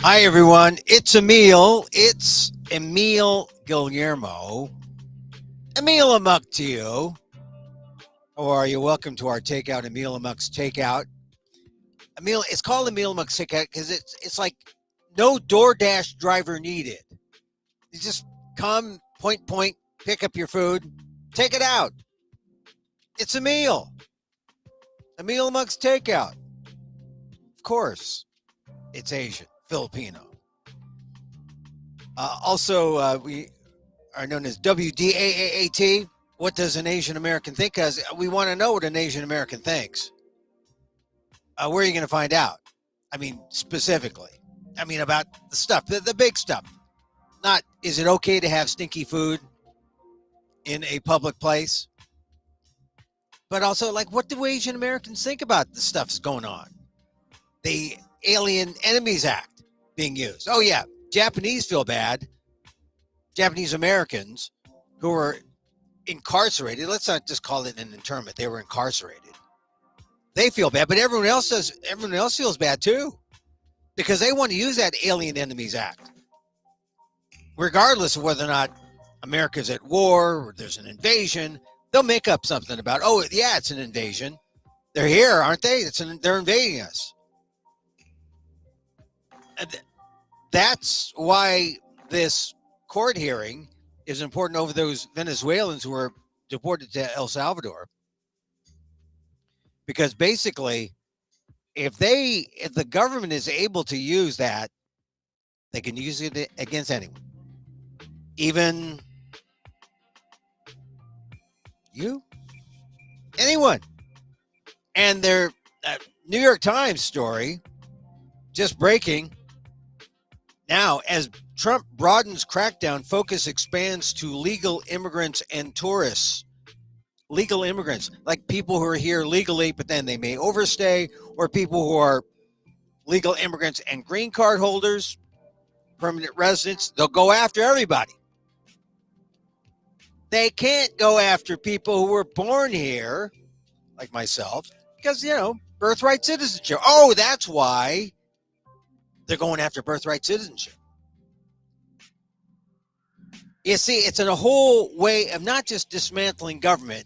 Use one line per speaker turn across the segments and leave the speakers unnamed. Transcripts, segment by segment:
Hi, everyone. It's Emil. It's Emil Guillermo. Emil Amok to you. How are you? Welcome to our Takeout, Emil Amok's Takeout. Emil, it's called Emil Amok's Takeout because it's like no DoorDash driver needed. You just come, point, pick up your food, take it out. It's a meal. Emil Amok's Takeout. Of course, it's Asian, Filipino. Also, we are known as WDAAAT. What does an Asian American think? Because we want to know what an Asian American thinks. Where are you going to find out? I mean, specifically. I mean, about the stuff, the big stuff. Not, is it okay to have stinky food in a public place? But also, like, what do Asian Americans think about the stuff that's going on? The Alien Enemies Act being used. Oh, yeah. Japanese feel bad. Japanese Americans who were incarcerated. Let's not just call it an internment. They were incarcerated. They feel bad, but everyone else does. Everyone else feels bad too, because they want to use that Alien Enemies Act, regardless of whether or not America's at war or there's an invasion. They'll make up something about, oh yeah, it's an invasion. They're here, aren't they? They're invading us. And that's why this court hearing is important over those Venezuelans who were deported to El Salvador. Because basically, if the government is able to use that, they can use it against anyone. Even you? Anyone. And their New York Times story, just breaking, now as Trump broadens crackdown, focus expands to legal immigrants and tourists. Legal immigrants, like people who are here legally, but then they may overstay, or people who are legal immigrants and green card holders, permanent residents. They'll go after everybody. They can't go after people who were born here, like myself, because, birthright citizenship. Oh, that's why they're going after birthright citizenship. You see, it's in a whole way of not just dismantling government,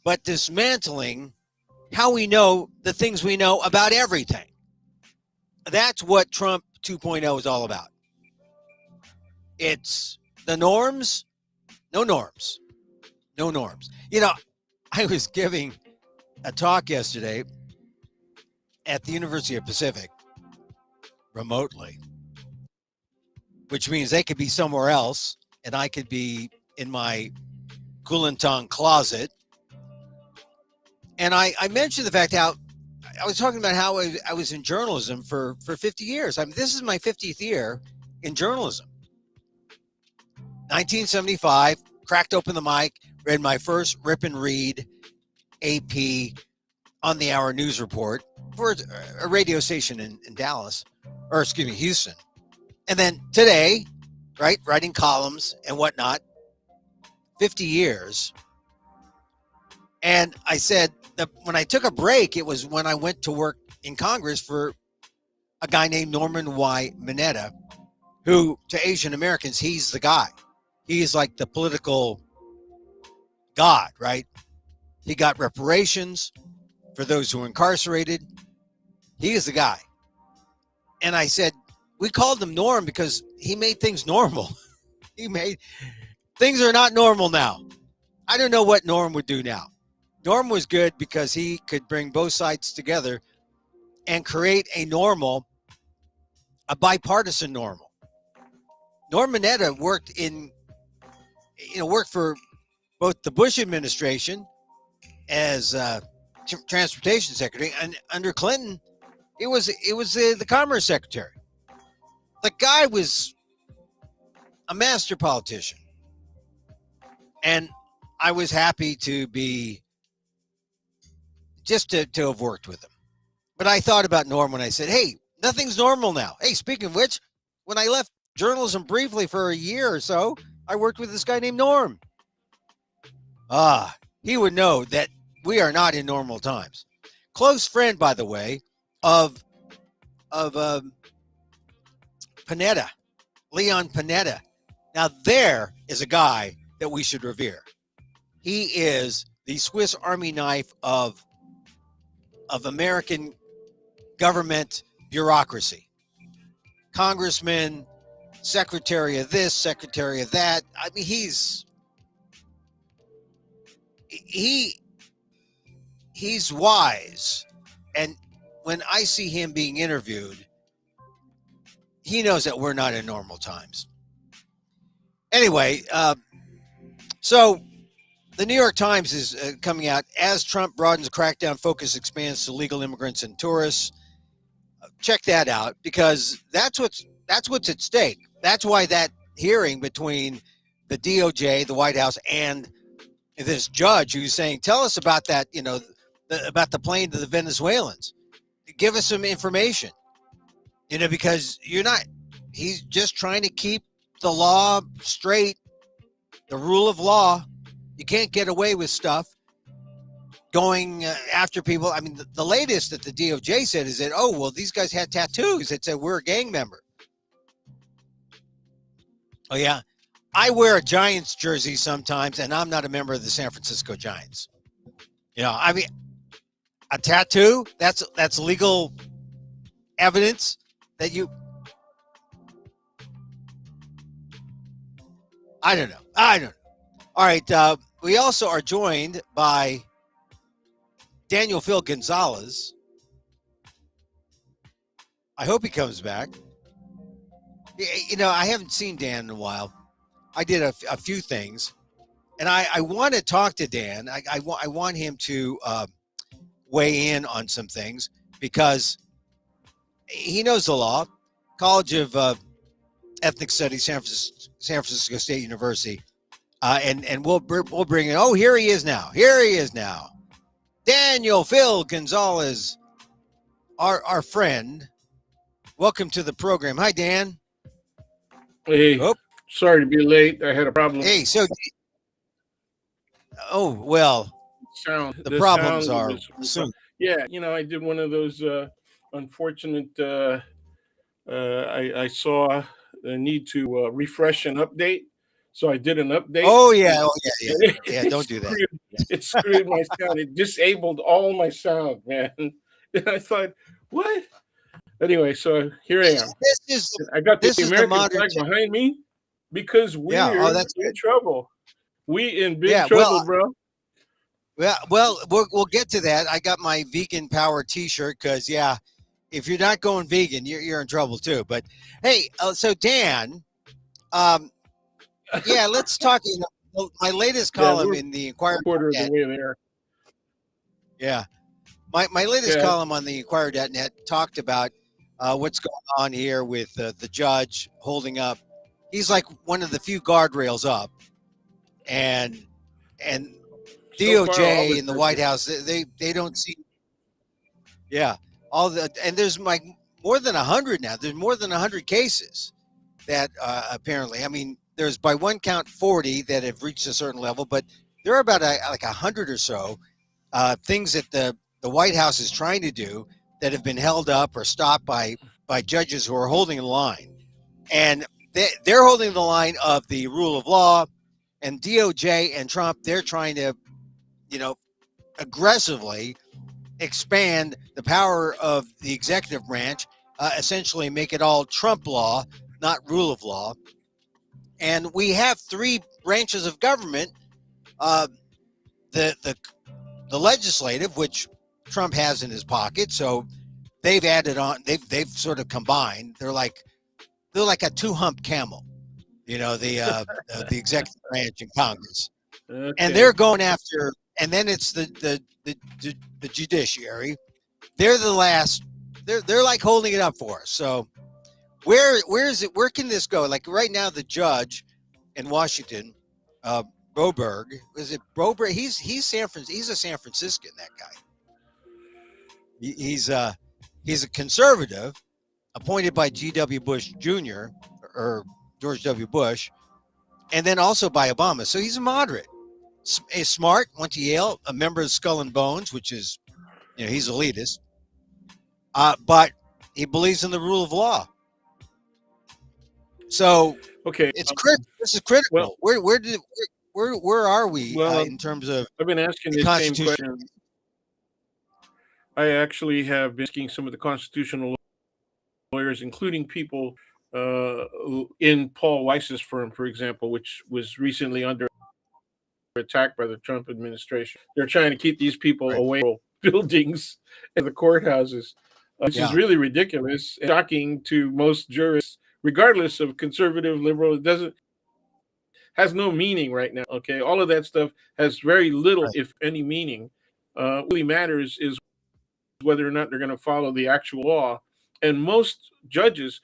but dismantling how we know the things we know about everything. That's what Trump 2.0 is all about. It's the norms, no norms, no norms. I was giving a talk yesterday at the University of Pacific remotely, which means they could be somewhere else and I could be in my Kulantan closet. And I mentioned the fact how I was talking about how I was in journalism for 50 years. I mean, this is my 50th year in journalism. 1975, cracked open the mic, read my first rip and read AP on the hour news report for a radio station in Dallas, or excuse me, Houston. And then today, right, writing columns and whatnot, 50 years. And I said that when I took a break, it was when I went to work in Congress for a guy named Norman Y. Mineta, who to Asian Americans, he's the guy. He's like the political god, right? He got reparations for those who were incarcerated. He is the guy. And I said, we called him Norm because he made things normal. Things are not normal now. I don't know what Norm would do now. Norm was good because he could bring both sides together and create a bipartisan normal. Norm Mineta worked for both the Bush administration as transportation secretary, and under Clinton, it was the commerce secretary. The guy was a master politician, and I was happy to be just to have worked with him. But I thought about Norm when I said, hey, nothing's normal now. Hey, speaking of which, when I left journalism briefly for a year or so, I worked with this guy named Norm. He would know that we are not in normal times. Close friend, by the way, of Panetta, Leon Panetta. Now there is a guy that we should revere. He is the Swiss Army knife of American government bureaucracy. Congressman, secretary of this, secretary of that. I mean, he's wise. And when I see him being interviewed, he knows that we're not in normal times. Anyway, so the New York Times is coming out as Trump broadens crackdown, focus expands to legal immigrants and tourists. Check that out, because that's what's at stake. That's why that hearing between the DOJ, the White House, and this judge who's saying, tell us about that, about the plane to the Venezuelans. Give us some information, because he's just trying to keep the law straight, the rule of law. You can't get away with stuff going after people. I mean, the latest that the DOJ said is that, oh, well, these guys had tattoos that said we're a gang member. Oh, yeah. I wear a Giants jersey sometimes, and I'm not a member of the San Francisco Giants. I mean, a tattoo, that's legal evidence that you... I don't know. All right. We also are joined by Daniel Phil Gonzalez. I hope he comes back. I haven't seen Dan in a while. I did a few things, and I want to talk to Dan. I want him to weigh in on some things, because he knows the law. College of Ethnic Studies, San Francisco State University. And we'll bring in. Oh, here he is now. Daniel Phil Gonzalez, our friend. Welcome to the program. Hi, Dan.
Hey, sorry to be late. I had a problem.
Hey, so. Oh, well. The problems are soon.
Yeah, I did one of those unfortunate. I saw the need to refresh and update. So I did an update.
Oh yeah. Don't do that.
It screwed my sound. It disabled all my sound, man. And I thought, what? Anyway, so here I am. I got the American flag behind me, because we're in trouble. We in big trouble, bro.
Well, we'll get to that. I got my vegan power T-shirt, because if you're not going vegan, you're in trouble too. But hey, so Dan. Let's talk. My latest column in the Inquirer.
Quarter of the way there.
Yeah, my latest column on the Inquirer.net talked about what's going on here with the judge holding up. He's like one of the few guardrails up, and DOJ and the White House, they don't see. Yeah, and there's like more than 100 now. There's more than 100 cases that apparently. I mean. There's, by one count, 40 that have reached a certain level, but there are about like 100 or so things that the White House is trying to do that have been held up or stopped by judges who are holding the line. And they're holding the line of the rule of law, and DOJ and Trump, they're trying to, aggressively expand the power of the executive branch, essentially make it all Trump law, not rule of law. And we have three branches of government: the legislative, which Trump has in his pocket. So they've added on. They've sort of combined. They're like a two-hump camel, the executive branch in Congress, and they're going after. And then it's the judiciary. They're the last. They're like holding it up for us. So. Where is it? Where can this go? Like right now, the judge in Washington, Broberg, is it Broberg? He's San Francisco. He's a San Franciscan. That guy. He's a conservative, appointed by G.W. Bush Jr. or George W. Bush, and then also by Obama. So he's a moderate. He's smart. Went to Yale. A member of Skull and Bones, which is, he's elitist. But he believes in the rule of law. So
okay,
it's critical. This is critical.
well,
Where are we
well,
in terms of
I've been asking
the
this same
Constitution?
question. I actually have been asking some of the constitutional lawyers, including people in Paul Weiss's firm, for example, which was recently under attack by the Trump administration. They're trying to keep these people
Right.
away from buildings and the courthouses, which is really ridiculous and shocking to most jurists, regardless of conservative, liberal. It has no meaning right now. Okay, all of that stuff has very little, if any, meaning. What really matters is whether or not they're going to follow the actual law. And most judges,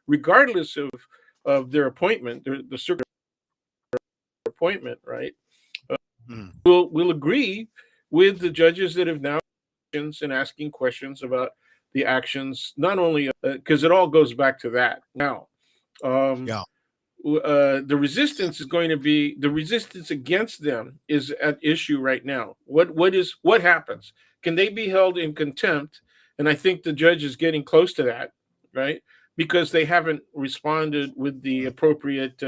regardless of their appointment, the circuit appointment, right, will agree with the judges that have now and asking questions about the actions, not only because it all goes back to that. Now, the resistance is going to be the resistance against them is at issue right now. What happens? Can they be held in contempt? And I think the judge is getting close to that, right? Because they haven't responded with the appropriate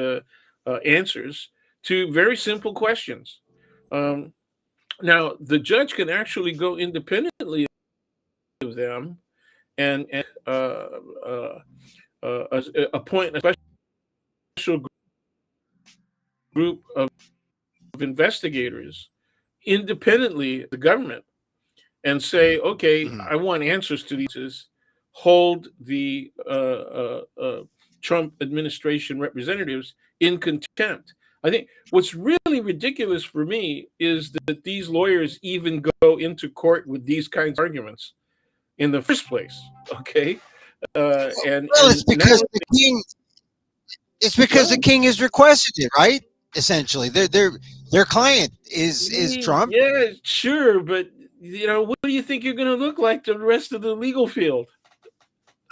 answers to very simple questions. Now, the judge can actually go independently of them and appoint a special group of investigators independently of the government and say, okay, I want answers to these. Hold the Trump administration representatives in contempt. I think what's really ridiculous for me is that these lawyers even go into court with these kinds of arguments in the first place. Okay,
it's because the king. It's because the king has requested it, right? Essentially, their client is Trump.
Yeah, sure, but what do you think you're going to look like to the rest of the legal field?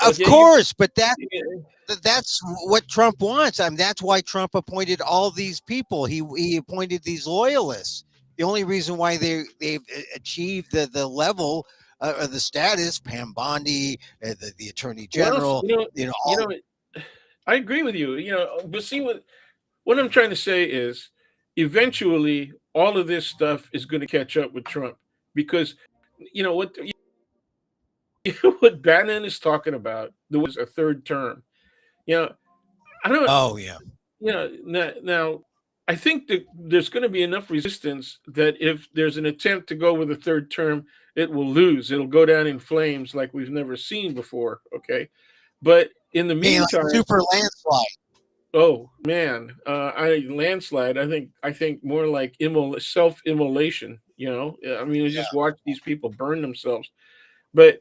Of course, but that's what Trump wants. I mean, that's why Trump appointed all these people. He appointed these loyalists. The only reason why they've achieved the level or the status, Pam Bondi, the Attorney General,
I agree with you. But see what I'm trying to say is, eventually, all of this stuff is going to catch up with Trump because what Bannon is talking about. There was a third term. I don't.
Oh yeah.
Now I think that there's going to be enough resistance that if there's an attempt to go with a third term, it will lose. It'll go down in flames like we've never seen before. Okay, but in the meantime,
like super landslide.
Oh man, landslide. I think more like self-immolation. I mean, you just watch these people burn themselves. But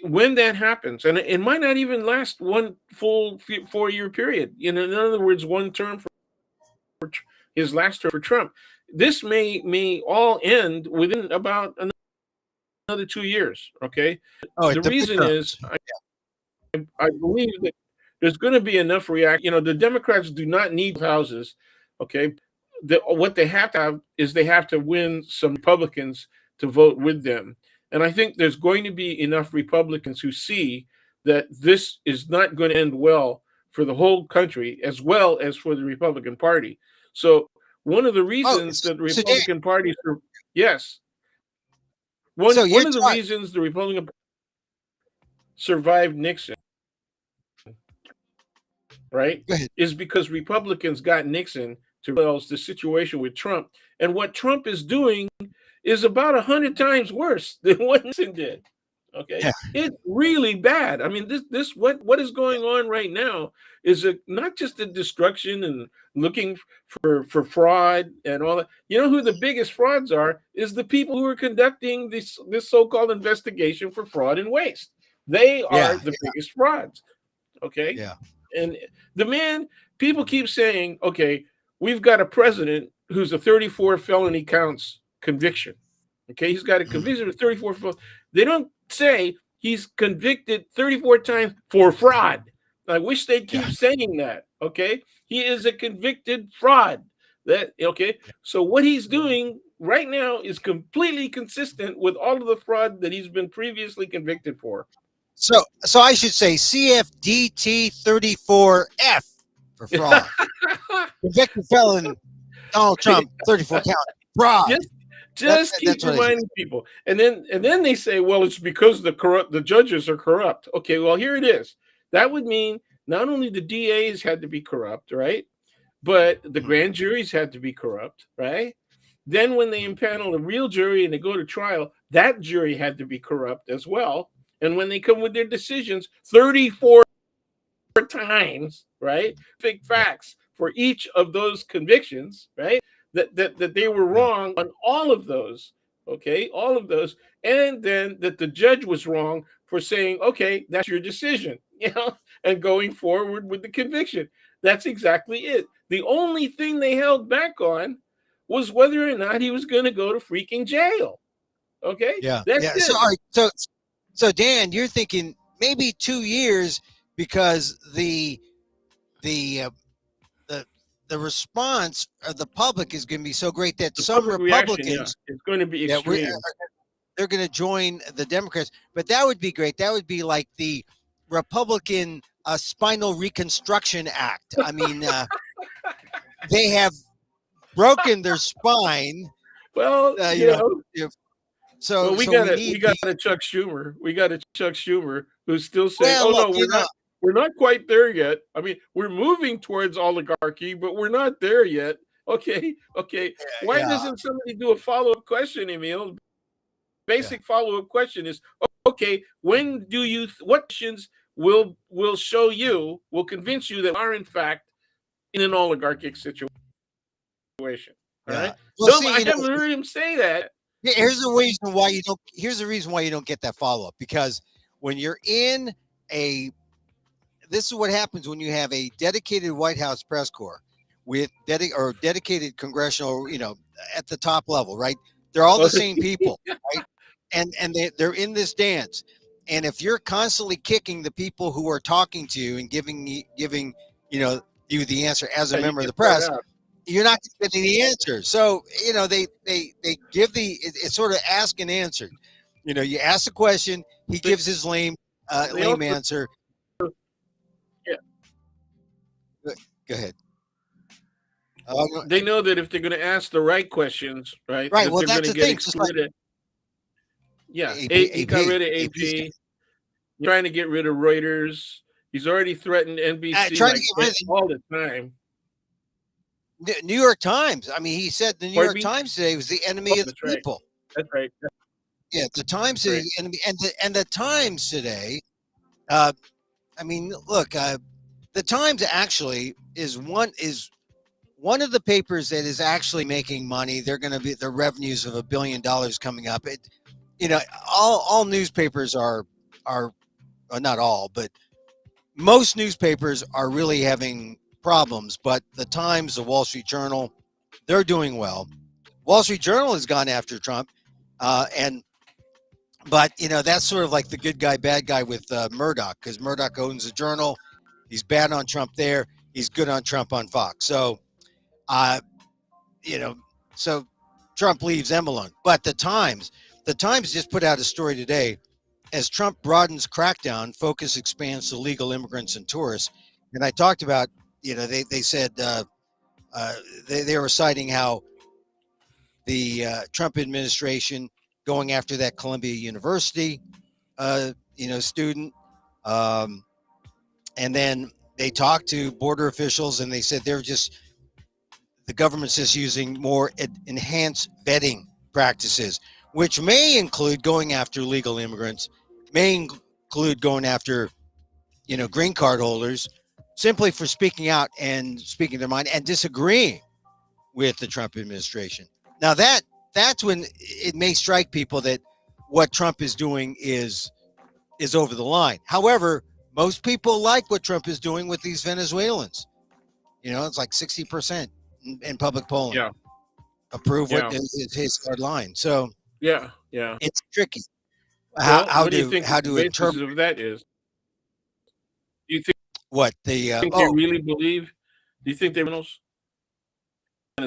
when that happens, and it might not even last one full 4-year period. In other words, one term for his last term for Trump. This may all end within about another 2 years. Okay. The reason is I believe that there's going to be enough reaction. The Democrats do not need houses. Okay. What they have to have is they have to win some Republicans to vote with them. And I think there's going to be enough Republicans who see that this is not going to end well for the whole country as well as for the Republican Party. So one of the reasons that the Republican Party, yes, one of the reasons the Republican survived Nixon, right, is because Republicans got Nixon to resolve the situation with Trump. And what Trump is doing is about 100 times worse than what Nixon did. Okay, it's really bad. I mean, what is going on right now is not just the destruction and looking for fraud and all that. You know who the biggest frauds are? Is the people who are conducting this so-called investigation for fraud and waste. They are the biggest frauds. Okay.
Yeah.
And people keep saying, okay, we've got a president who's a 34 felony counts conviction. Okay, he's got a conviction of 34. They don't say he's convicted 34 times for fraud. I wish they'd keep saying that. Okay, he is a convicted fraud. So what he's doing right now is completely consistent with all of the fraud that he's been previously convicted for.
So I should say CFDT 34F for fraud. Convicted felon Donald Trump 34 count fraud.
Just keep reminding people, and then they say, well, it's because the judges are corrupt. Okay, well, here it is. That would mean not only the DAs had to be corrupt, right, but the grand juries had to be corrupt, right? Then when they impanel a real jury and they go to trial, that jury had to be corrupt as well. And when they come with their decisions 34 times, right, fake facts for each of those convictions, right? That they were wrong on all of those, okay, all of those, and then that the judge was wrong for saying, okay, that's your decision, and going forward with the conviction. That's exactly it. The only thing they held back on was whether or not he was going to go to freaking jail. Okay,
that's it. So, all right, so Dan, you're thinking maybe 2 years because the response of the public is going to be so great that some Republicans
is going to be extreme.
They're going to join the Democrats, but that would be great. That would be like the Republican Spinal Reconstruction Act. I mean, they have broken their spine.
Well,
so
we got a Chuck Schumer. We got a Chuck Schumer who's still saying, we're not quite there yet. I mean, we're moving towards oligarchy, but we're not there yet. Okay. Why doesn't somebody do a follow-up question, Emil? Basic follow-up question is, okay, when do you what questions will show you, will convince you that we are in fact in an oligarchic situation? All right. Well, no, I haven't heard him say that.
Here's the reason why you don't. Here's the reason why you don't get that follow-up, because when you're in this is what happens when you have a dedicated White House press corps with dedicated congressional, at the top level, right? They're all the same people, right? And they're in this dance. And if you're constantly kicking the people who are talking to you and giving you the answer as a member of the press, you're not getting the answer. So, they give it's sort of ask and answer. You ask a question, he gives his lame answer. Go ahead.
They know that if they're going to ask the right questions, right?
Right. Well,
they're
that's
going to get excluded. He got rid of AP. Trying to get rid of Reuters. He's already threatened NBC all the time.
New York Times. I mean, he said the New York Times today was the enemy of the people.
That's right.
Yeah, the Times today, enemy, and the Times today. I mean, look, the Times actually is one of the papers that is actually making money. They're going to be the revenues of $1 billion coming up. All newspapers are not all, but most newspapers are really having problems. But the Times, the Wall Street Journal, they're doing well. Wall Street Journal has gone after Trump, but that's sort of like the good guy, bad guy with Murdoch, because Murdoch owns the Journal. He's bad on Trump there. He's good on Trump on Fox. So, so Trump leaves them alone. But the Times just put out a story today. As Trump broadens crackdown, focus expands to legal immigrants and tourists. And I talked about, they said they were citing how the Trump administration going after that Columbia University, student. And then they talked to border officials and they said the government's just using more enhanced vetting practices, which may include going after legal immigrants, may include going after, green card holders, simply for speaking out and speaking their mind and disagreeing with the Trump administration. Now that's when it may strike people that what Trump is doing is over the line. However, most people like what Trump is doing with these Venezuelans. It's like 60% in public polling.
Yeah.
Approve what is his hard line. So it's tricky.
Well, how do you interpret of that is? Do you think
what
they really believe? Do you think they knows?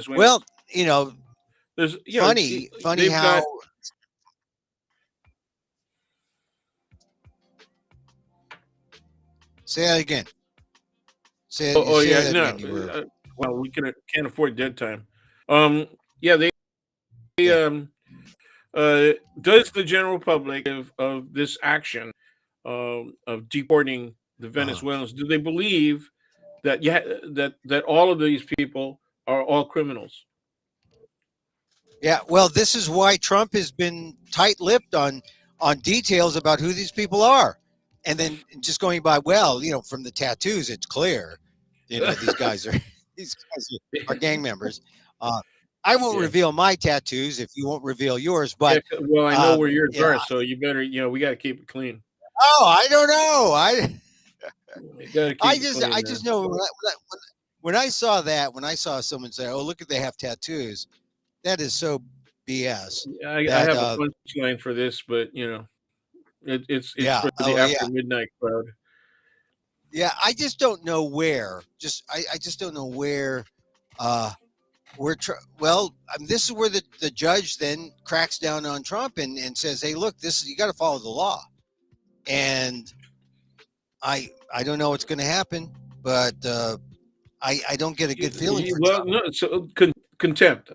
Well, there's funny how Say that again. Say
yeah,
that
no.
again. You were
Well, we can't afford dead time. Yeah, they does the general public of this action of deporting the Venezuelans, do they believe that that all of these people are all criminals?
Yeah, well, this is why Trump has been tight-lipped on details about who these people are, and then just going by, well, from the tattoos, it's clear, these guys are gang members. I won't
Yeah.
reveal my tattoos if you won't reveal yours,
Yeah,
but
well, I know where yours
yeah.
are, so you better, we got to keep it clean.
Oh, I don't know.
You got to keep it clean,
I just know when I saw that, when I saw someone say, "Oh, look, they have tattoos," that is so BS.
I
That
have a punchline for this, but it's
yeah,
for the after midnight crowd.
Yeah, I just don't know where. I just don't know where. Well, this is where the judge then cracks down on Trump and says, "Hey, look, you got to follow the law." And I don't know what's going to happen, but I don't get a good feeling for
Well,
Trump.
no, so contempt.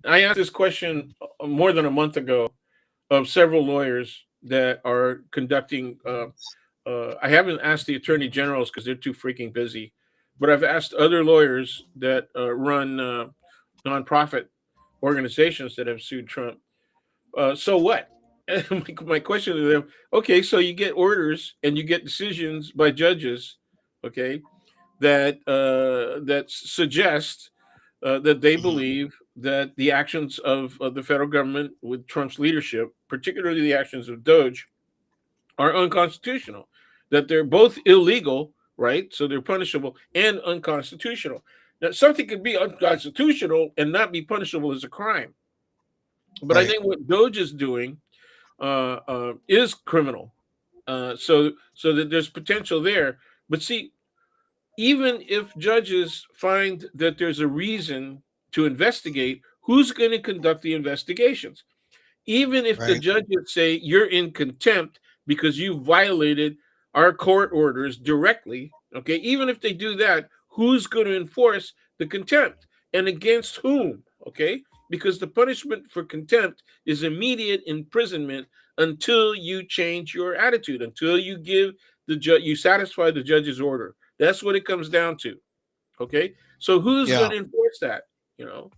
I asked this question more than a month ago of several lawyers that are conducting. I haven't asked the attorney generals because they're too freaking busy, but I've asked other lawyers that run nonprofit organizations that have sued Trump. So what? My question to them: okay, so you get orders and you get decisions by judges, okay, that suggest that they believe that the actions of the federal government with Trump's leadership, particularly the actions of Doge, are unconstitutional. That they're both illegal, right? So they're punishable and unconstitutional. Now, something could be unconstitutional and not be punishable as a crime. But I
Right.
think what Doge is doing is criminal. So that there's potential there. But see, even if judges find that there's a reason to investigate, who's going to conduct the investigations? Even if the
Right.
judges say you're in contempt because you violated our court orders directly, okay, even if they do that, who's going to enforce the contempt and against whom? Okay, because the punishment for contempt is immediate imprisonment until you change your attitude, until you give the judge, you satisfy the judge's order. That's what it comes down to. Okay, so who's
Yeah.
going to enforce that? You know,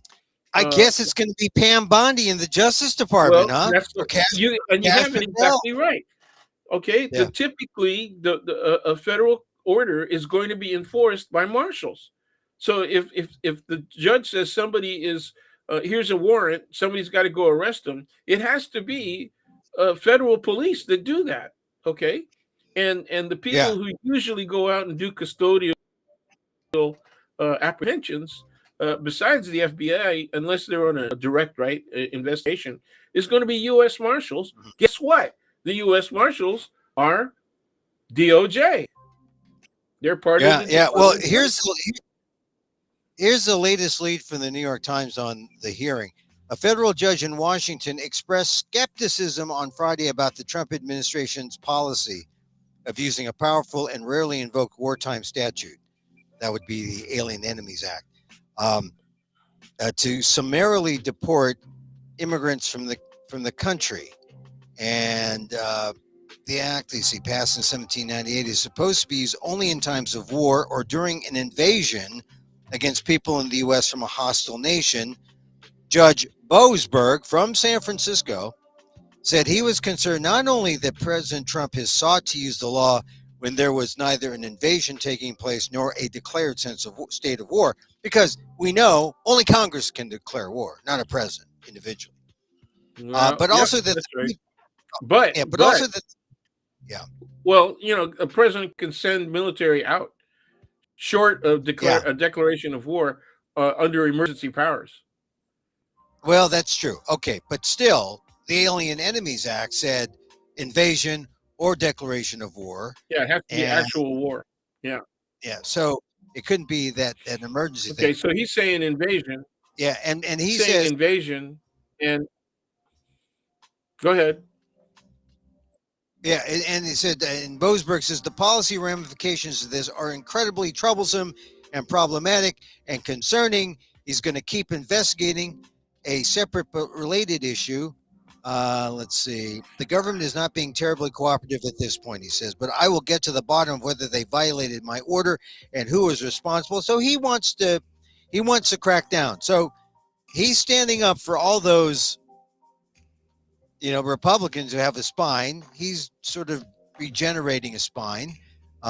I guess it's going to be Pam Bondi in the Justice Department,
well,
huh?
that's
Or
you, and you have it
Patel.
exactly right. Okay,
Yeah.
typically a federal order is going to be enforced by marshals. So if the judge says somebody is here's a warrant, somebody's got to go arrest them, it has to be federal police that do that. Okay, and the
Yeah.
people who usually go out and do custodial apprehensions, besides the FBI, unless they're on a direct investigation, is going to be U.S. Marshals. Guess what? The U.S. Marshals are DOJ. They're part of
Yeah.
the
Yeah. Well,
Department of
here's the latest lead from the New York Times on the hearing. A federal judge in Washington expressed skepticism on Friday about the Trump administration's policy of using a powerful and rarely invoked wartime statute. That would be the Alien Enemies Act, to summarily deport immigrants from the country. And the act, they say, passed in 1798, is supposed to be used only in times of war or during an invasion against people in the U.S. from a hostile nation. Judge Boasberg from San Francisco said he was concerned not only that President Trump has sought to use the law when there was neither an invasion taking place nor a declared state of war, because we know only Congress can declare war, not a president individually. But also that,
that's right. But
also that, yeah.
Well, a president can send military out short of a declaration of war under emergency powers.
Well, that's true. Okay, but still, the Alien Enemies Act said invasion or declaration of war.
Yeah, it has to be actual war. Yeah.
Yeah. So it couldn't be that an emergency thing.
Okay, so he's saying invasion.
Yeah, and he
saying
says
invasion, and go ahead.
Yeah, and he said, and Boasberg says the policy ramifications of this are incredibly troublesome and problematic and concerning. He's going to keep investigating a separate but related issue. Let's see. The government is not being terribly cooperative at this point, he says, but I will get to the bottom of whether they violated my order and who is responsible. So he wants to crack down. So he's standing up for all those, Republicans who have a spine. He's sort of regenerating a spine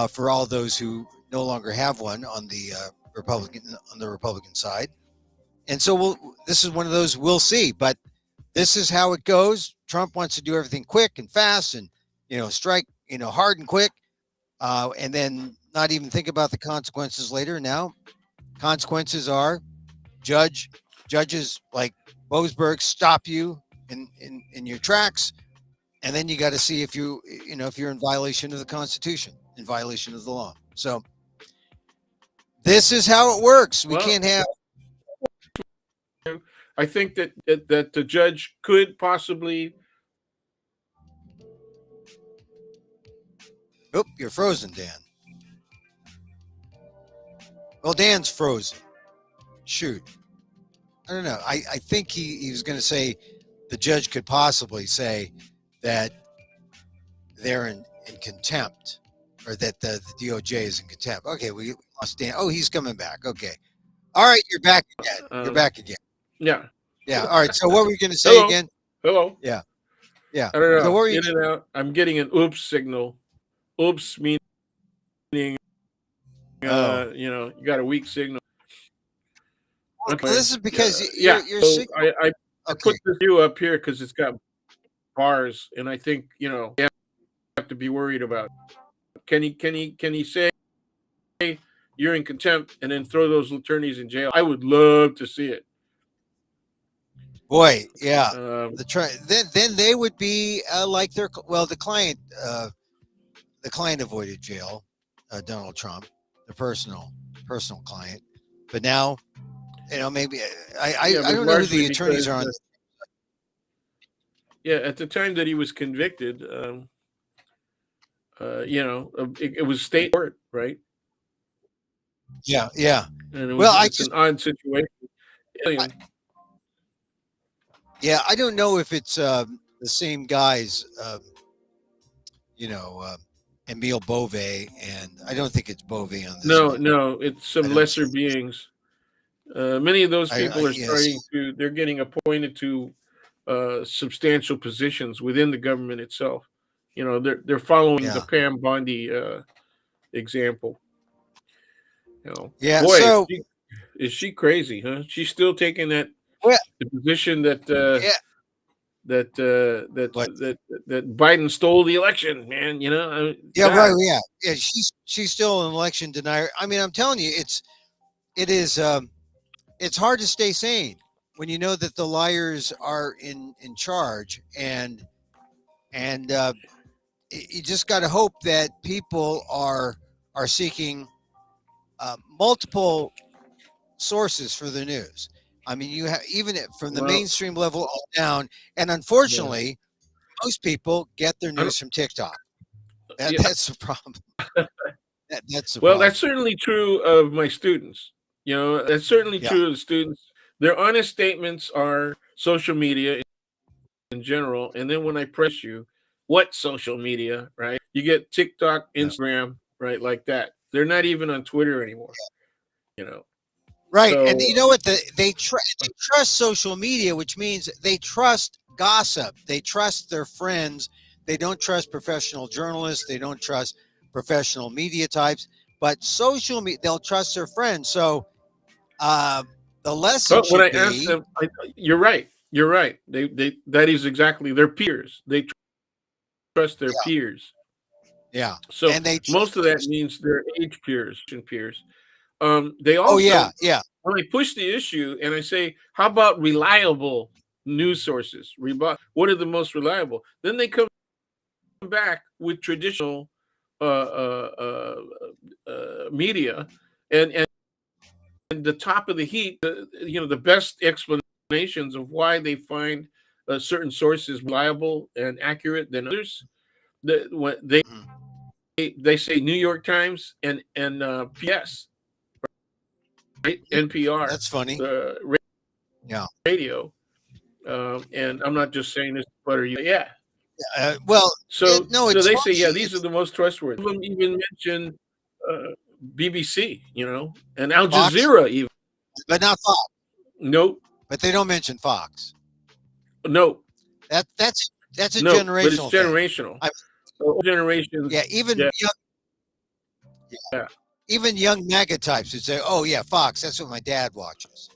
for all those who no longer have one on the Republican side. And so this is one of those we'll see, but this is how it goes. Trump wants to do everything quick and fast and, strike, hard and quick, and then not even think about the consequences later. Now, consequences are judges like Boasberg stop you in your tracks, and then you got to see if you're in violation of the Constitution, in violation of the law. So this is how it works. We can't have.
I think that the judge could possibly.
Oh, you're frozen, Dan. Well, Dan's frozen. Shoot. I don't know. I think he was going to say the judge could possibly say that they're in contempt, or that the DOJ is in contempt. Okay, we lost Dan. Oh, he's coming back. Okay. All right, you're back again. You're back again.
Yeah.
Yeah. All right. So what were you going to say again?
Hello.
Yeah. Yeah.
I don't know.
So what were you?
In and out. I'm getting an oops signal. Oops meaning, you got a weak signal.
Okay. Well, this is because you're
so I put this view up here because it's got bars, and I think you have to be worried about. Can he say you're in contempt and then throw those attorneys in jail? I would love to see it.
Boy, yeah. Then they would be like the client. The client avoided jail, Donald Trump, the personal client. But now, maybe I don't know who the attorneys are on.
Yeah, at the time that he was convicted, it was state court, right?
Yeah, yeah.
And it's an odd situation.
I don't know if it's the same guys, Emil Bove, and I don't think it's Bove on this.
No, it's some lesser beings. Many of those people are they're getting appointed to substantial positions within the government itself. They're following the Pam Bondi example.
Yeah.
Boy,
so
is she crazy, huh? She's still taking the position that that Biden stole the election, man.
Right. Yeah. She's still an election denier. I mean, I'm telling you, it's hard to stay sane when you know that the liars are in charge, and you just got to hope that people are seeking multiple sources for the news. I mean, you have even from the mainstream level all down, and unfortunately, most people get their news from TikTok. That's the problem. That's the problem.
That's certainly true of my students. That's certainly true of the students. Their honest statements are social media in general, and then when I press you, what social media, right? You get TikTok, Instagram, right, like that. They're not even on Twitter anymore.
Right, so, and you know what? They trust social media, which means they trust gossip. They trust their friends. They don't trust professional journalists. They don't trust professional media types. But social media, they'll trust their friends. So the lesson should be.
Ask them, you're right. You're right. They that is exactly their peers. They trust their peers.
Yeah.
So most of that means their age peers and peers. They also when I push the issue and I say, how about reliable news sources? What are the most reliable? Then they come back with traditional media and the top of the heap, the best explanations of why they find certain sources reliable and accurate than others. when they say New York Times and PS, right? NPR.
That's funny.
Radio. And I'm not just saying this to butter you. Yeah.
Well,
so they
funny.
say, these are the most trustworthy. Some of them even mention BBC, and Al Jazeera even.
But not Fox.
Nope.
But they don't mention Fox.
Nope.
That's a generational
but it's generational. Generations.
Yeah, even even young MAGA types would say, "Oh yeah, Fox. That's what my dad watches."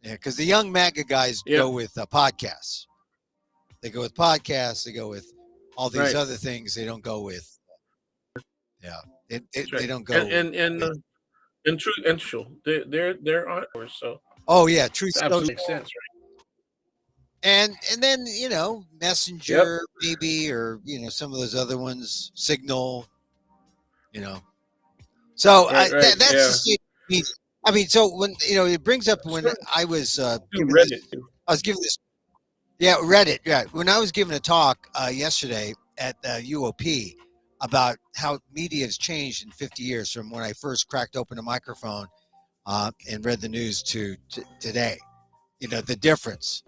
Yeah, because the young MAGA guys go with podcasts. They go with podcasts. They go with all these other things. They don't go with. They don't go.
And true and true. They're on so.
Oh yeah, truth
absolutely makes sense, right?
And then Messenger maybe, or some of those other ones, Signal. So that's I mean, so when it brings up when I was giving this. Yeah, Reddit. Yeah, when I was giving a talk yesterday at UOP about how media has changed in 50 years from when I first cracked open a microphone and read the news to today. The difference,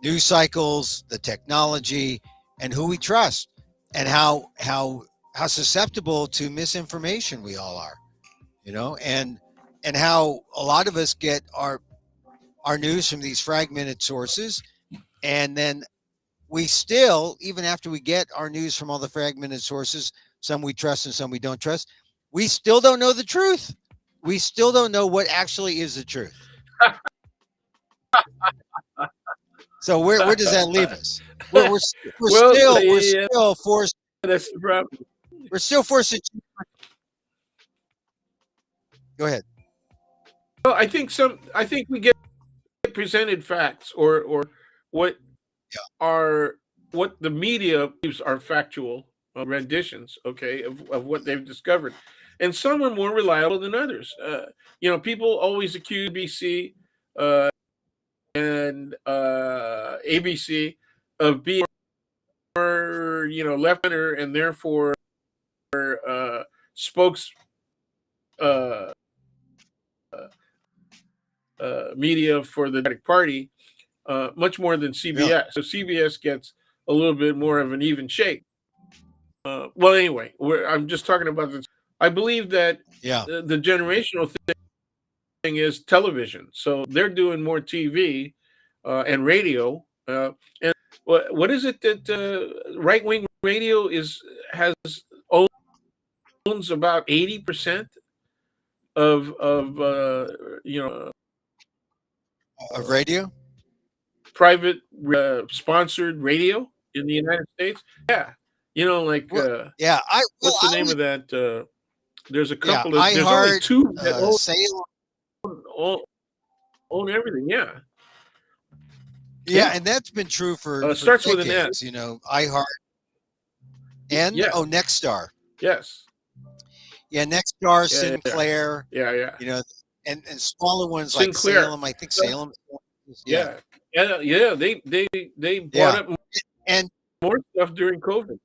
news cycles, the technology, and who we trust, and how susceptible to misinformation we all are. And how a lot of us get our news from these fragmented sources, and then we still, even after we get our news from all the fragmented sources, some we trust and some we don't trust, we still don't know the truth. We still don't know what actually is the truth. So where does that leave us? We're still forced.
That's the problem.
We're still forced to. Go ahead.
Well, I think we get presented facts or what what the media believes are factual renditions, of what they've discovered, and some are more reliable than others. People always accuse BBC and ABC of being more, left-wing, and therefore spokes media for the Democratic Party, much more than CBS. Yeah. So CBS gets a little bit more of an even shake. Well, anyway, I'm just talking about this. I believe that the generational thing is television. So they're doing more TV and radio. And what is it that right-wing radio owns about 80% of
of radio,
private sponsored radio in the United States. Yeah, what's the name of that? There's a couple of. There's only two that own everything. Yeah.
Yeah, and that's been true for
starts
decades,
with an S.
iHeart and Nexstar.
Yes.
Yeah, Nexstar, Sinclair.
Yeah.
And smaller ones
Sinclair.
Like Salem. I think Salem.
Yeah. They brought up
and
more stuff during COVID.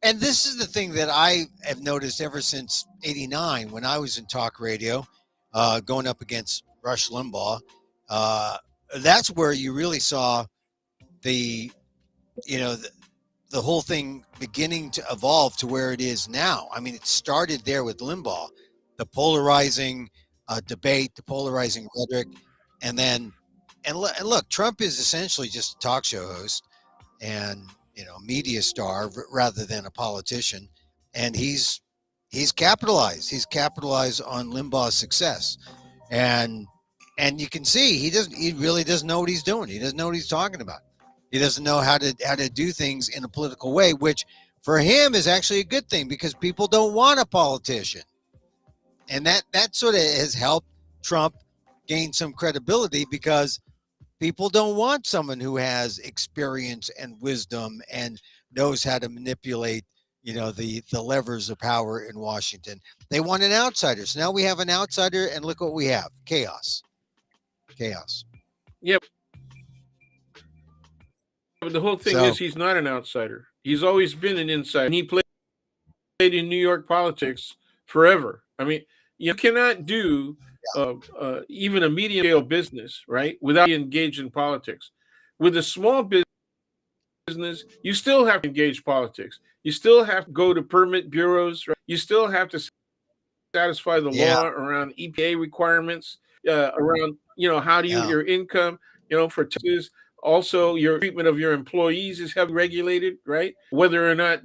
And this is the thing that I have noticed ever since '89 when I was in talk radio, going up against Rush Limbaugh. That's where you really saw the whole thing beginning to evolve to where it is now. I mean, it started there with Limbaugh, the polarizing debate, the polarizing rhetoric, and look, Trump is essentially just a talk show host and media star rather than a politician, and he's capitalized. He's capitalized on Limbaugh's success, and you can see he really doesn't know what he's doing. He doesn't know what he's talking about. He doesn't know how to do things in a political way, which for him is actually a good thing because people don't want a politician. And that sort of has helped Trump gain some credibility because people don't want someone who has experience and wisdom and knows how to manipulate, the levers of power in Washington. They want an outsider. So now we have an outsider, and look what we have. Chaos.
Yep. but the whole thing is he's not an outsider. He's always been an insider. He played in New York politics forever. I mean, you cannot do even a medium-scale business, right, without being engaged in politics. With a small business, you still have to engage politics. You still have to go to permit bureaus. Right? You still have to satisfy the law around EPA requirements, around, how do you your income, for taxes. Also, your treatment of your employees is heavily regulated, right? Whether or not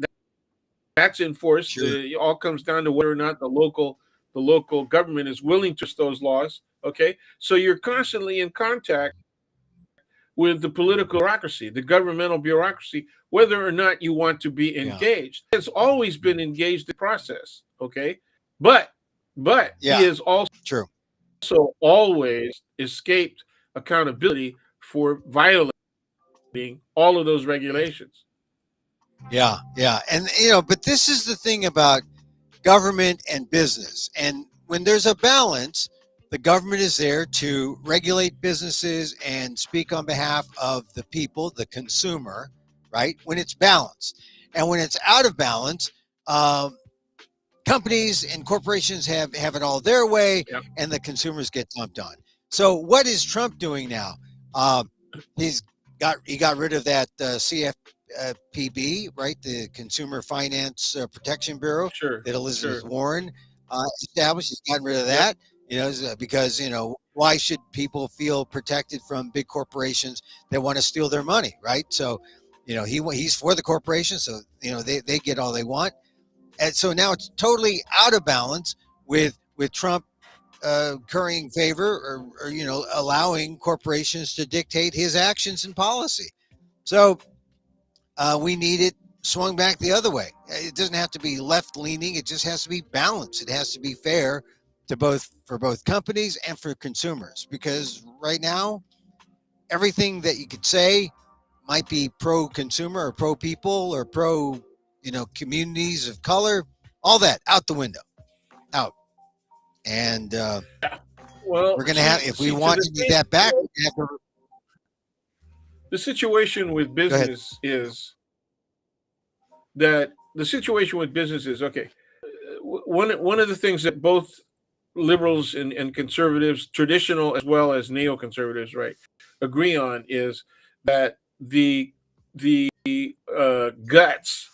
that's enforced, it all comes down to whether or not the local government is willing to enforce those laws. Okay, so you're constantly in contact with the political bureaucracy, the governmental bureaucracy, whether or not you want to be engaged. It's always been engaged in the process. Okay, but he has also always escaped accountability for violating all of those regulations.
Yeah. And, but this is the thing about government and business. And when there's a balance, the government is there to regulate businesses and speak on behalf of the people, the consumer, right? When it's balanced. And when it's out of balance, companies and corporations have it all their way, and the consumers get dumped on. So what is Trump doing now? He got rid of that CFPB, right? The Consumer Finance Protection Bureau that Elizabeth Warren established. He's gotten rid of that, because, why should people feel protected from big corporations that want to steal their money, right? So, he's for the corporation, so, they get all they want. And so now it's totally out of balance with Trump currying favor or allowing corporations to dictate his actions and policy. So we need it swung back the other way. It doesn't have to be left leaning. It just has to be balanced. It has to be fair for both companies and for consumers, because right now everything that you could say might be pro consumer or pro people or pro communities of color, all that out the window, out. And we're going to have, if we want to get that back,
the situation with business is okay. One of the things that both liberals and conservatives, traditional as well as neoconservatives, right, agree on is that the guts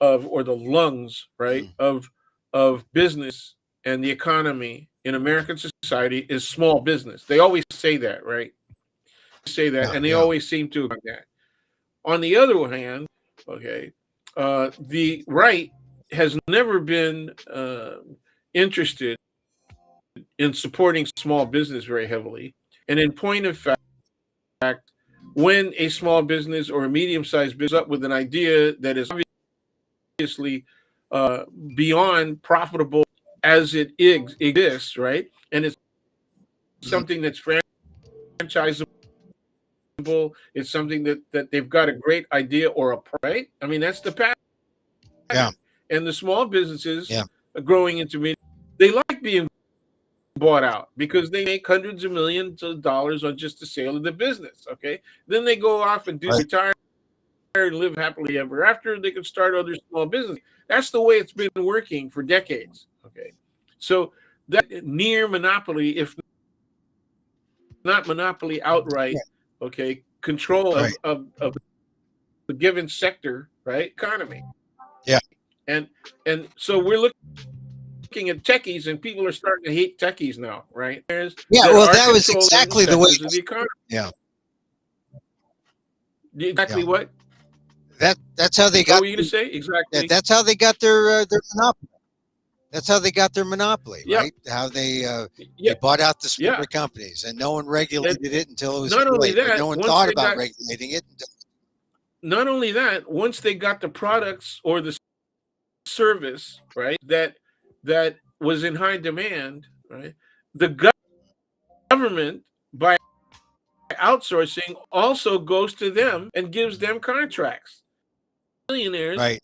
or the lungs, right, of business and the economy in American society is small business. They always say that, right? And they always seem to agree on that. On the other hand, okay, the right has never been interested in supporting small business very heavily. And in point of fact, when a small business or a medium-sized business up with an idea that is obviously beyond profitable as it exists, right? And it's something that's franchisable. It's something that they've got a great idea or a right. I mean, that's the pattern.
Yeah.
And the small businesses growing into medium, they like being bought out because they make hundreds of millions of dollars on just the sale of the business. Okay. Then they go off and retire and live happily ever after. They can start other small businesses. That's the way it's been working for decades. Okay. So that near monopoly, if not monopoly outright, okay, control of the given sector, right, economy.
Yeah.
And so we're looking at techies, and people are starting to hate techies now, right?
That was exactly the way
of the economy.
Yeah.
Exactly what?
That's how they got.
What were you going to say? Exactly.
That's how they got their monopoly. That's how they got their monopoly, right? How they bought out the smaller companies, and no one regulated it until it was
not only that.
No one thought about regulating it.
Not only that, once they got the products or the service, right, that was in high demand, right, the government, by outsourcing, also goes to them and gives them contracts. Millionaires,
right?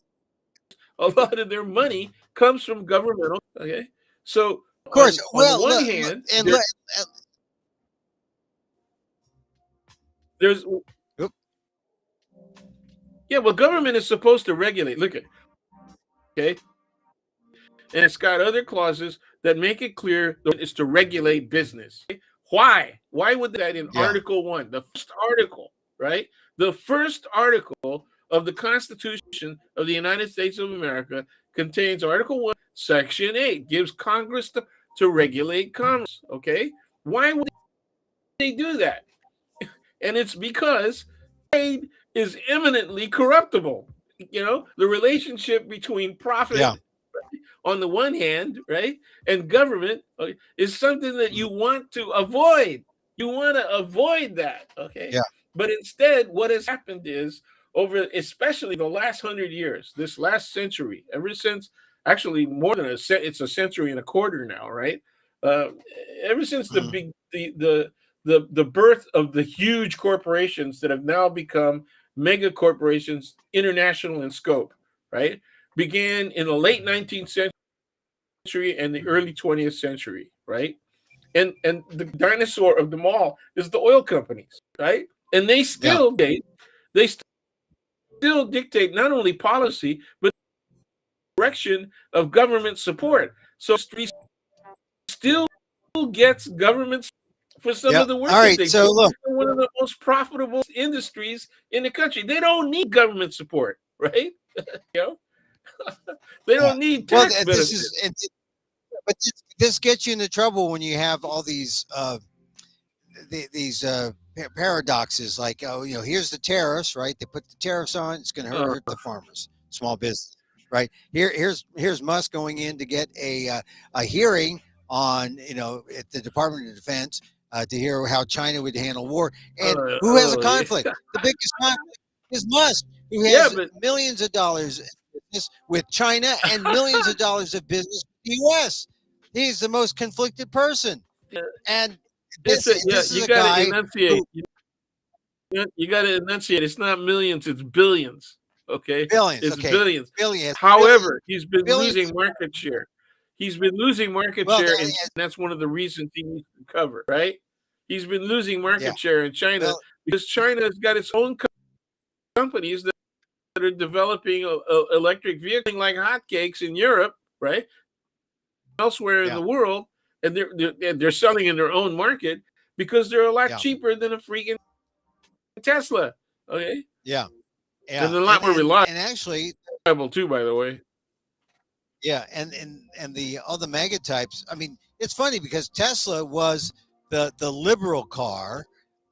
A lot of their money comes from governmental. Okay, so
of course,
on one hand, there's Yeah, well, government is supposed to regulate. Look at, okay, and it's got other clauses that make it clear that it's to regulate business. Okay? Why? Why would that in Article 1, the first article, right? The first article of the Constitution of the United States of America contains Article 1, Section 8, gives Congress to regulate commerce. Okay? Why would they do that? And it's because trade is eminently corruptible. You know, the relationship between profit on the one hand, right, and government is something that you want to avoid. You want to avoid that, okay?
Yeah.
But instead, what has happened is over, especially the last 100 years, this last century, ever since, actually more than it's a century and a quarter now, right? Ever since the birth of the huge corporations that have now become mega corporations, international in scope, right? Began in the late 19th century and the early 20th century, right? And the dinosaur of them all is the oil companies, right? And they still dictate not only policy but direction of government support. So still gets government for some of the work that they do.
Look,
one of the most profitable industries in the country. They don't need government support, right? You know, they don't need tax benefits.
But this gets you into trouble when you have all these paradoxes, like, oh, you know, here's the tariffs, right? They put the tariffs on, it's going to hurt the farmers, small business, right? Here's Musk going in to get a hearing on, you know, at the Department of Defense to hear how China would handle war, and who has a conflict? The biggest conflict is Musk, who has millions of dollars with China and millions of dollars of business with the U.S. He's the most conflicted person, and this is a guy.
You got to enunciate. It's not millions; it's billions. Okay,
billions.
It's billions. However, he's been losing market share. He's been losing market share, and that's one of the reasons he needs to cover. Right? He's been losing market share in China because China has got its own companies that are developing electric vehicles like hotcakes in Europe, right? Elsewhere in the world, and they're selling in their own market because they're a lot cheaper than a freaking Tesla. Okay.
Yeah.
And they're a lot more reliable.
And actually,
too, by the way.
Yeah, and the all the mega types. I mean, it's funny because Tesla was the liberal car,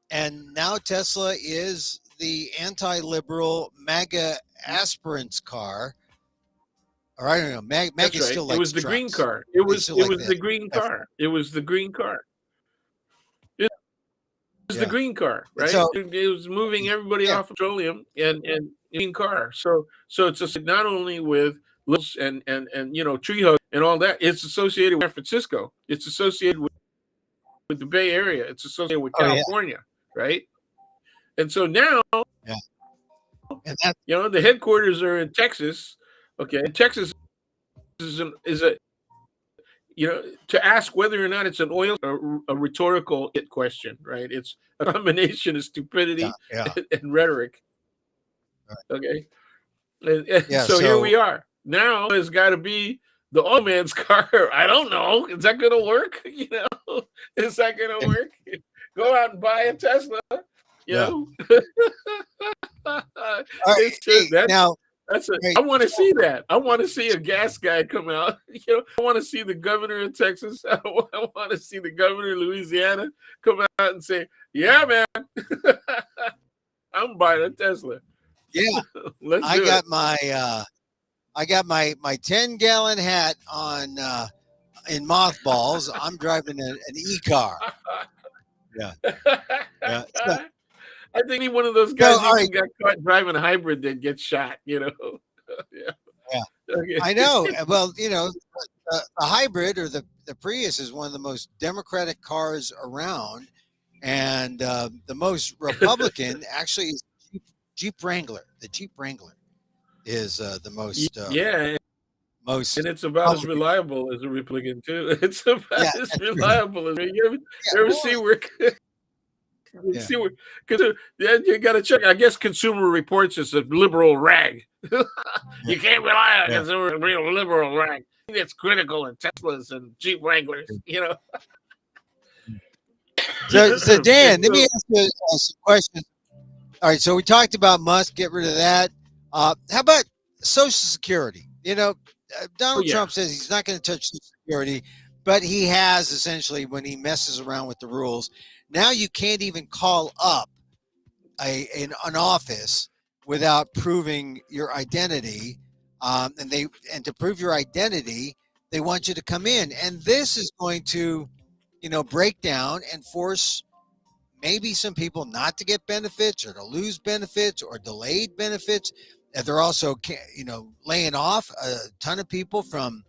and now Tesla is the anti-liberal MAGA aspirants car. Or I don't know. MAGA still likes
it was the green car. It was the green car. It was the green car. It was the green car, right? So, it was moving everybody off petroleum and green car. So it's just not only with and you know, tree hug and all that. It's associated with San Francisco. It's associated with the Bay Area. It's associated with California, right? And so now, and you know, the headquarters are in Texas. Okay, and Texas is a, you know, to ask whether or not it's an oil, a rhetorical question, right? It's a combination of stupidity and rhetoric. Okay, so here we are. Now it's got to be the oil man's car. I don't know. Is that going to work? You know, is that going to work? Go out and buy a Tesla. You know.
Now.
I want to see that. I want to see a gas guy come out. You know, I want to see the governor of Texas. I want to see the governor of Louisiana come out and say, "Yeah, man, I'm buying a Tesla."
Yeah, I got my 10-gallon hat on in mothballs. I'm driving an e-car. Yeah. So,
I think he's one of those guys who got caught driving a hybrid that gets shot, you know.
Okay. I know. Well, you know, the hybrid or the Prius is one of the most democratic cars around, and the most Republican actually is Jeep Wrangler. The Jeep Wrangler is the most most,
and it's about as reliable as a Republican too. It's about as reliable as you ever see where
Yeah.
Because you got to check. I guess Consumer Reports is a liberal rag. You can't rely on Consumer, real liberal rag. It's critical in Teslas and Jeep Wranglers,
So Dan, let me ask you some questions. All right, so we talked about Musk, get rid of that. How about Social Security? Donald Trump says he's not going to touch Social Security, but he has essentially when he messes around with the rules. Now you can't even call up an office without proving your identity, and to prove your identity, they want you to come in, and this is going to, break down and force maybe some people not to get benefits or to lose benefits or delayed benefits. And they're also, laying off a ton of people from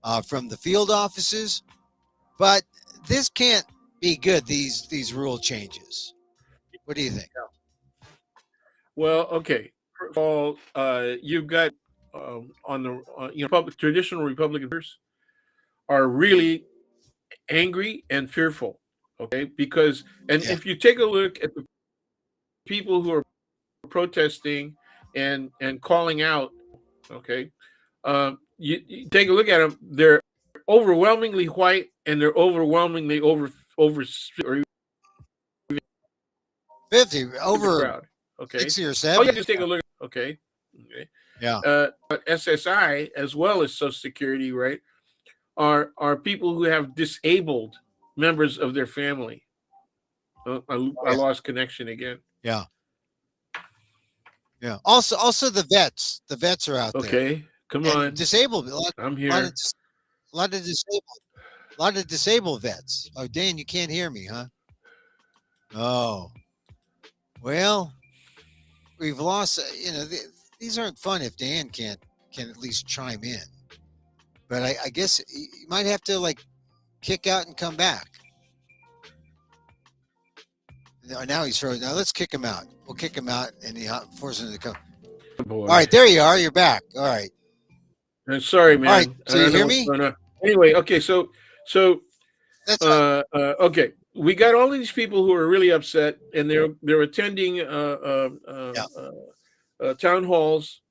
the field offices. But this can't be good. These rule changes. What do you think?
Well, okay. First of all, you've got on the traditional Republicans are really angry and fearful. Okay, because if you take a look at the people who are protesting and calling out, okay, you take a look at them. They're overwhelmingly white and they're overwhelmingly over
50 over
crowd. Okay,
60 or 70.
Oh yeah, just take a look. Okay.
Yeah.
SSI as well as Social Security, right, are people who have disabled members of their family. I lost connection again.
Yeah. Yeah. Also the vets. The vets are out there.
Okay, come on.
Disabled.
I'm here.
A lot of disabled vets. Oh, Dan, you can't hear me, huh? Oh. Well, we've lost. These aren't fun if Dan can at least chime in. But I guess you might have to kick out and come back. Now he's frozen. Now let's kick him out. We'll kick him out and force him to come. All right, there you are. You're back. All right.
Sorry, man.
All right. So you hear me?
Anyway, okay. So that's right. Okay. We got all these people who are really upset, and they're attending town halls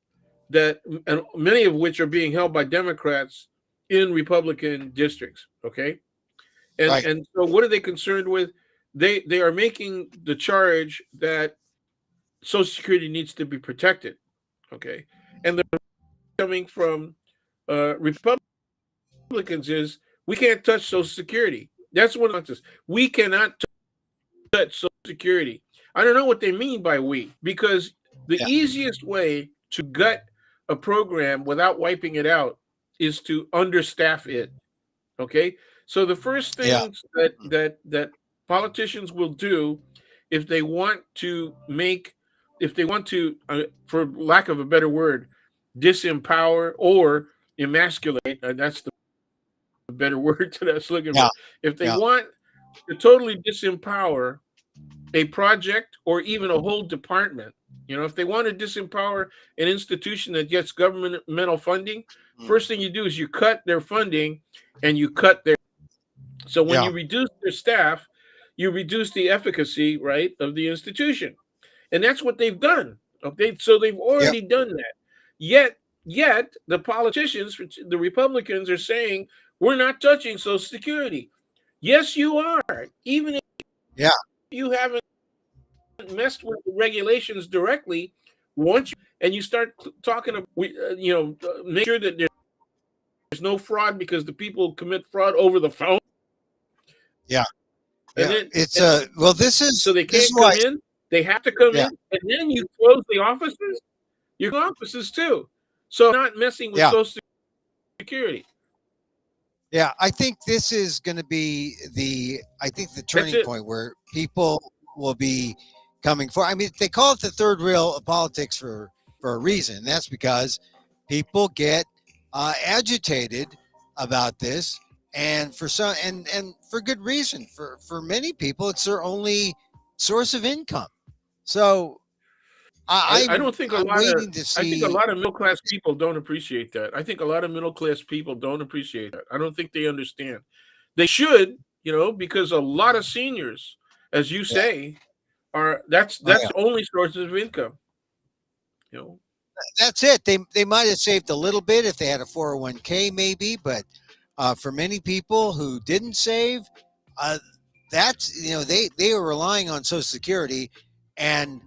and many of which are being held by Democrats in Republican districts. Okay, and so what are they concerned with? They are making the charge that Social Security needs to be protected. Okay, and they're coming from Republicans is we can't touch Social Security. That's what it is. We cannot touch Social Security. I don't know what they mean by we, because the easiest way to gut a program without wiping it out is to understaff it. Okay, so the first things that politicians will do if they want to for lack of a better word, disempower or emasculate, that's the better word that I was looking for. If they want to totally disempower a project or even a whole department, if they want to disempower an institution that gets governmental funding, first thing you do is you cut their funding and you cut their. So when you reduce their staff, you reduce the efficacy, right, of the institution, and that's what they've done. Okay, so they've already done that. Yet the politicians, the Republicans, are saying we're not touching Social Security. Yes, you are. Even if you haven't messed with the regulations directly, once you start talking about, make sure that there's no fraud because the people commit fraud over the phone.
Yeah.
And then,
this is
so they can't come in. They have to come in, and then you close the offices. Your offices too. So not messing with Social Security.
Yeah, I think this is going to be the turning point where people will be coming for. I mean, they call it the third rail of politics for a reason. That's because people get agitated about this, and for some, and for good reason. For many people, it's their only source of income. So
I don't think
I'm waiting to see.
I think a lot of middle class people don't appreciate that. I think a lot of middle class people don't appreciate that. I don't think they understand. They should, because a lot of seniors as you say, that's the only sources of income.
That's it. They might have saved a little bit if they had a 401k, maybe, but for many people who didn't save, that's they were relying on Social Security, and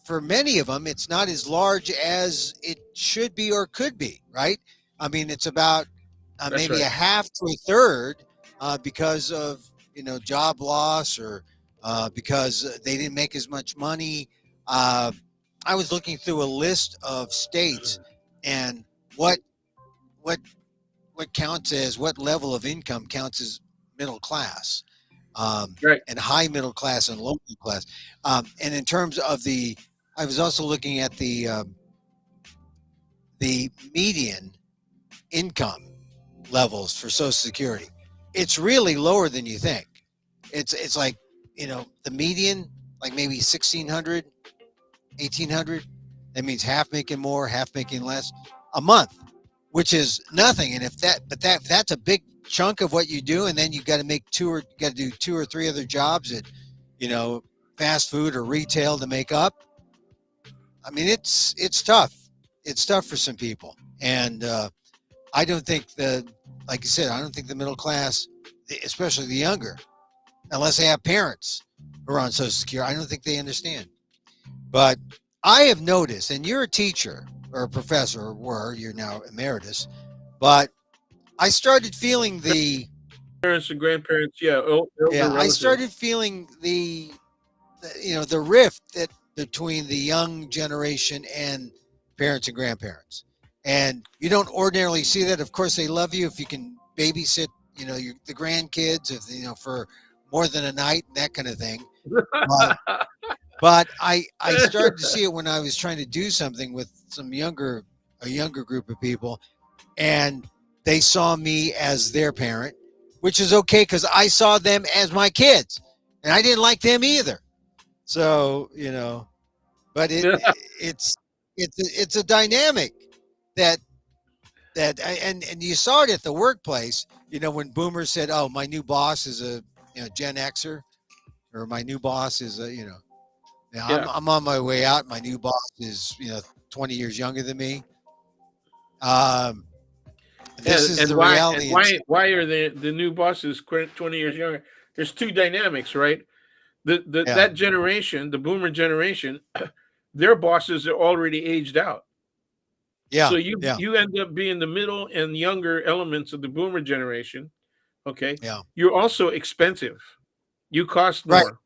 for many of them, it's not as large as it should be or could be, right? I mean, it's about maybe a half to a third because of job loss or because they didn't make as much money. I was looking through a list of states and what counts as what level of income counts as middle class, and high middle class and low middle class. And in terms of I was also looking at the median income levels for Social Security. It's really lower than you think. It's like, the median, like maybe 1,600, 1,800. That means half making more, half making less a month, which is nothing. And that's a big chunk of what you do. And then you got to do 2 or 3 other jobs at, fast food or retail to make up. I mean, it's tough. It's tough for some people. And I don't think like you said, I don't think the middle class, especially the younger, unless they have parents who are on Social Security, I don't think they understand. But I have noticed, and you're a teacher or a professor, or you're now emeritus, but I started feeling the
parents and grandparents,
I started feeling the rift between the young generation and parents and grandparents. And you don't ordinarily see that. Of course, they love you if you can babysit, the grandkids, for more than a night and that kind of thing. But I started to see it when I was trying to do something with a younger group of people, and they saw me as their parent, which is okay because I saw them as my kids, and I didn't like them either. So but it's a dynamic that and you saw it at the workplace. When boomers said, "Oh, my new boss is a Gen Xer," or "My new boss is a I'm on my way out. My new boss is 20 years younger than me." This is the reality.
Why are the new bosses 20 years younger? There's 2 dynamics, right? That generation, the boomer generation, their bosses are already aged out.
Yeah.
So you end up being the middle and younger elements of the boomer generation. Okay.
Yeah.
You're also expensive. You cost more.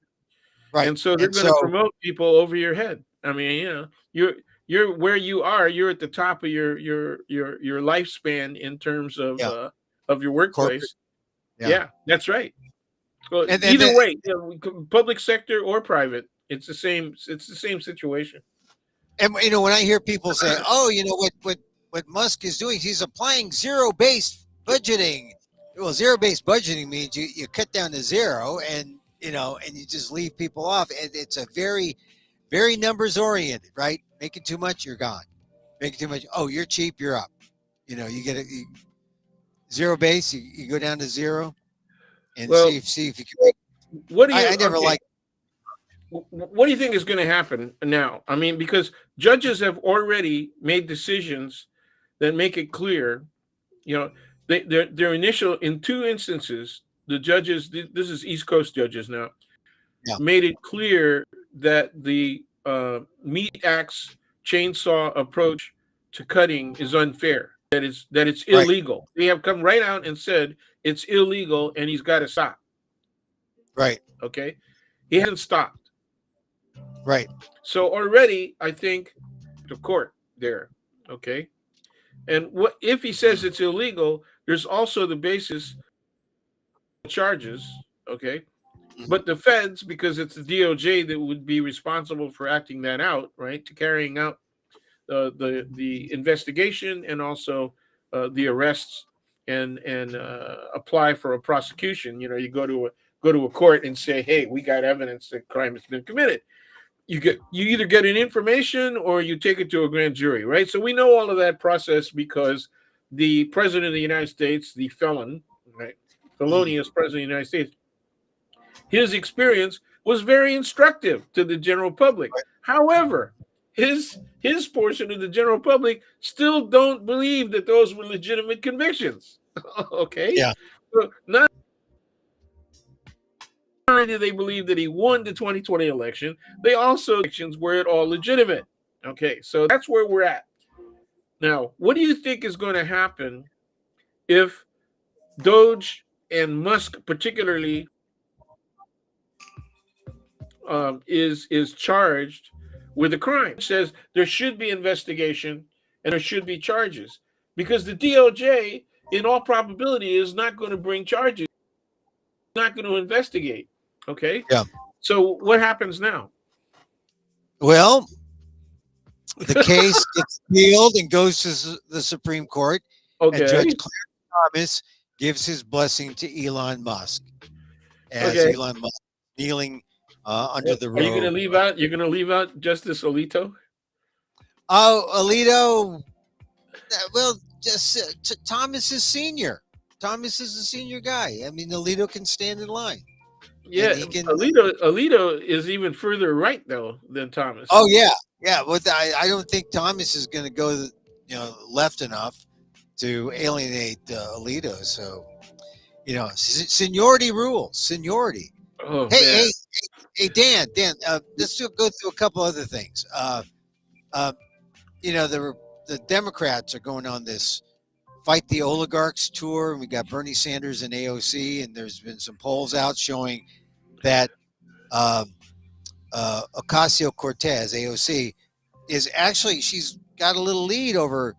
Right.
And so they're going to promote people over your head. I mean, you're where you are. You're at the top of your lifespan in terms of your workplace. Yeah, that's right. Well, and either way, public sector or private, it's the same situation.
And when I hear people say, "Oh, what Musk is doing, he's applying zero-based budgeting." Well, zero-based budgeting means you cut down to zero, and and you just leave people off. And it's a very, very numbers oriented, right? Making too much, you're gone. Making too much, oh, you're cheap, you're up. You get zero base, you go down to zero, and see if you can.
What do you?
I never like.
What do you think is going to happen now? I mean, because judges have already made decisions that make it clear, their initial, in 2 instances, the judges, this is East Coast judges now, made it clear that the meat axe chainsaw approach to cutting is unfair, that it's illegal. Right. They have come right out and said it's illegal and he's got to stop.
Right.
Okay. He hasn't stopped.
Right.
So already, I think the court there. Okay. And what if he says it's illegal? There's also the basis charges. Okay. But the feds, because it's the DOJ that would be responsible for acting that out, right, to carrying out the investigation and also the arrests and apply for a prosecution. You go to a court and say, "Hey, we got evidence that crime has been committed." You either get an information or you take it to a grand jury, right? So we know all of that process because the president of the United States, the felon, right, felonious president of the United States, his experience was very instructive to the general public. However, his portion of the general public still don't believe that those were legitimate convictions. Okay?
Yeah.
So not only did they believe that he won the 2020 election, they also elections were it all legitimate. Okay, so that's where we're at. Now, what do you think is going to happen if Doge and Musk particularly is charged with a crime? It says there should be investigation and there should be charges, because the DOJ, in all probability, is not going to bring charges, not going to investigate. Okay.
Yeah.
So what happens now?
Well, the case gets appealed and goes to the Supreme Court.
Okay.
And Judge Clarence Thomas gives his blessing to Elon Musk as Elon Musk kneeling under the robe.
Are you going to leave out? You're going to leave out Justice Alito?
Oh, Alito. Well, just Thomas is senior. Thomas is a senior guy. I mean, Alito can stand in line.
Yeah, Alito is even further right though than Thomas.
Oh yeah, yeah. Well, I don't think Thomas is going to go, left enough to alienate Alito. So, seniority rules. Seniority.
Oh,
hey, Dan. Let's go through a couple other things. The Democrats are going on this Fight the Oligarchs tour, and we got Bernie Sanders and AOC, and there's been some polls out showing that Ocasio-Cortez, AOC, she's got a little lead over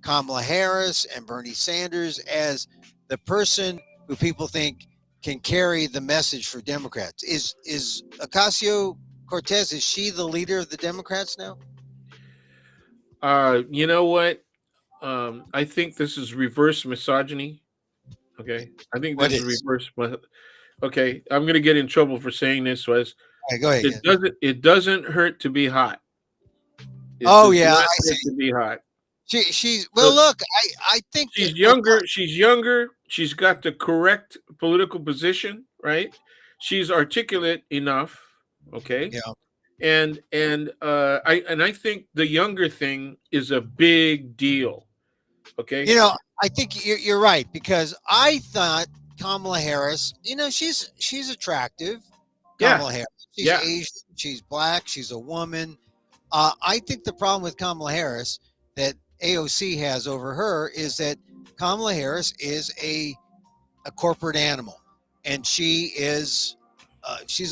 Kamala Harris and Bernie Sanders as the person who people think can carry the message for Democrats. Is Ocasio-Cortez, is she the leader of the Democrats now?
You know what? I think this is reverse misogyny. Okay, I think this is reverse. Okay, I'm going to get in trouble for saying this. Was
go ahead.
It doesn't hurt to be hot.
I see.
To be hot.
She's look. I think
she's younger. She's younger. She's got the correct political position, right? She's articulate enough. Okay.
Yeah.
And I think the younger thing is a big deal. Okay.
I think you're right, because I thought Kamala Harris, she's attractive. Kamala Harris. She's Asian, she's black, she's a woman. I think the problem with Kamala Harris that AOC has over her is that Kamala Harris is a corporate animal, and she's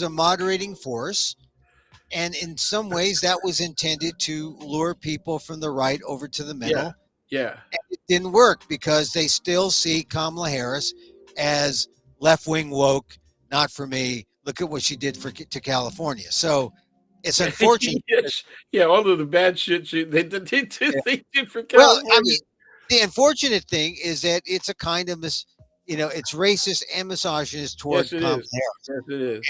a moderating force. And in some ways that was intended to lure people from the right over to the middle.
Yeah.
And it didn't work because they still see Kamala Harris as left-wing woke, not for me. Look at what she did to California. So it's unfortunate.
All of the bad shit they did for California.
Well, I mean, the unfortunate thing is that it's a kind of it's racist and misogynist toward Kamala Harris.
Yes, it is.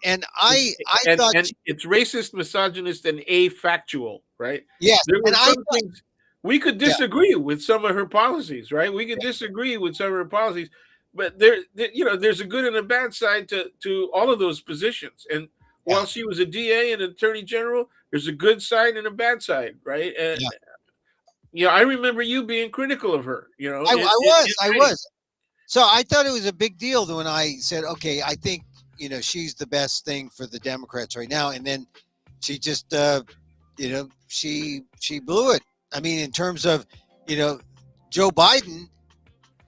And I thought
it's racist, misogynist, and afactual, right?
Yes.
There were some things we could disagree with some of her policies, right? We could disagree with some of her policies, but there's a good and a bad side to all of those positions. And while she was a DA and an attorney general, there's a good side and a bad side, right? And I remember you being critical of her.
I was. So I thought it was a big deal when I said, okay, I think she's the best thing for the Democrats right now. And then she just, she blew it. I mean, in terms of, Joe Biden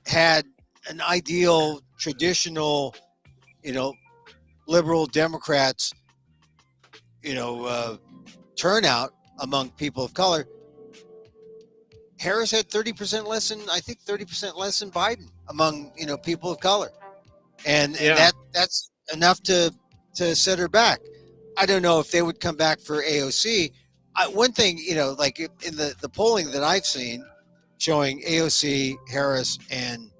had an ideal, traditional, liberal Democrats, turnout among people of color. Harris had 30% less than, I think 30% less than Biden among, people of color. And that's enough to set her back. I don't know if they would come back for AOC. One thing, like in the polling that I've seen showing AOC, Harris, and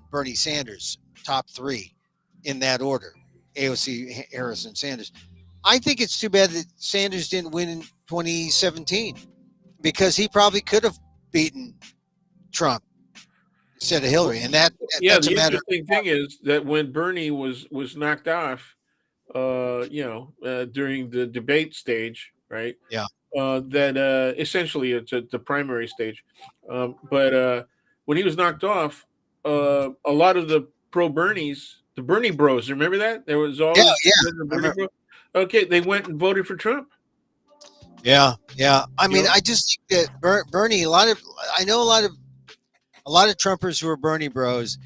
Bernie Sanders, top three in that order, AOC, Harris, and Sanders. I think it's too bad that Sanders didn't win in 2017 because he probably could have beaten Trump instead of Hillary, and
Yeah,
that's a
the
matter.
interesting thing is that when Bernie was knocked off, during the debate stage, right?
Yeah.
That essentially it's the primary stage, but when he was knocked off, a lot of the pro Bernies, the Bernie Bros, remember that there was
Yeah,
always
yeah.
the Bernie Bros. Okay, they went and voted for Trump.
Yeah, yeah. I mean,
You know?
I just think that Bernie. I know a lot of Trumpers who are Bernie Bros,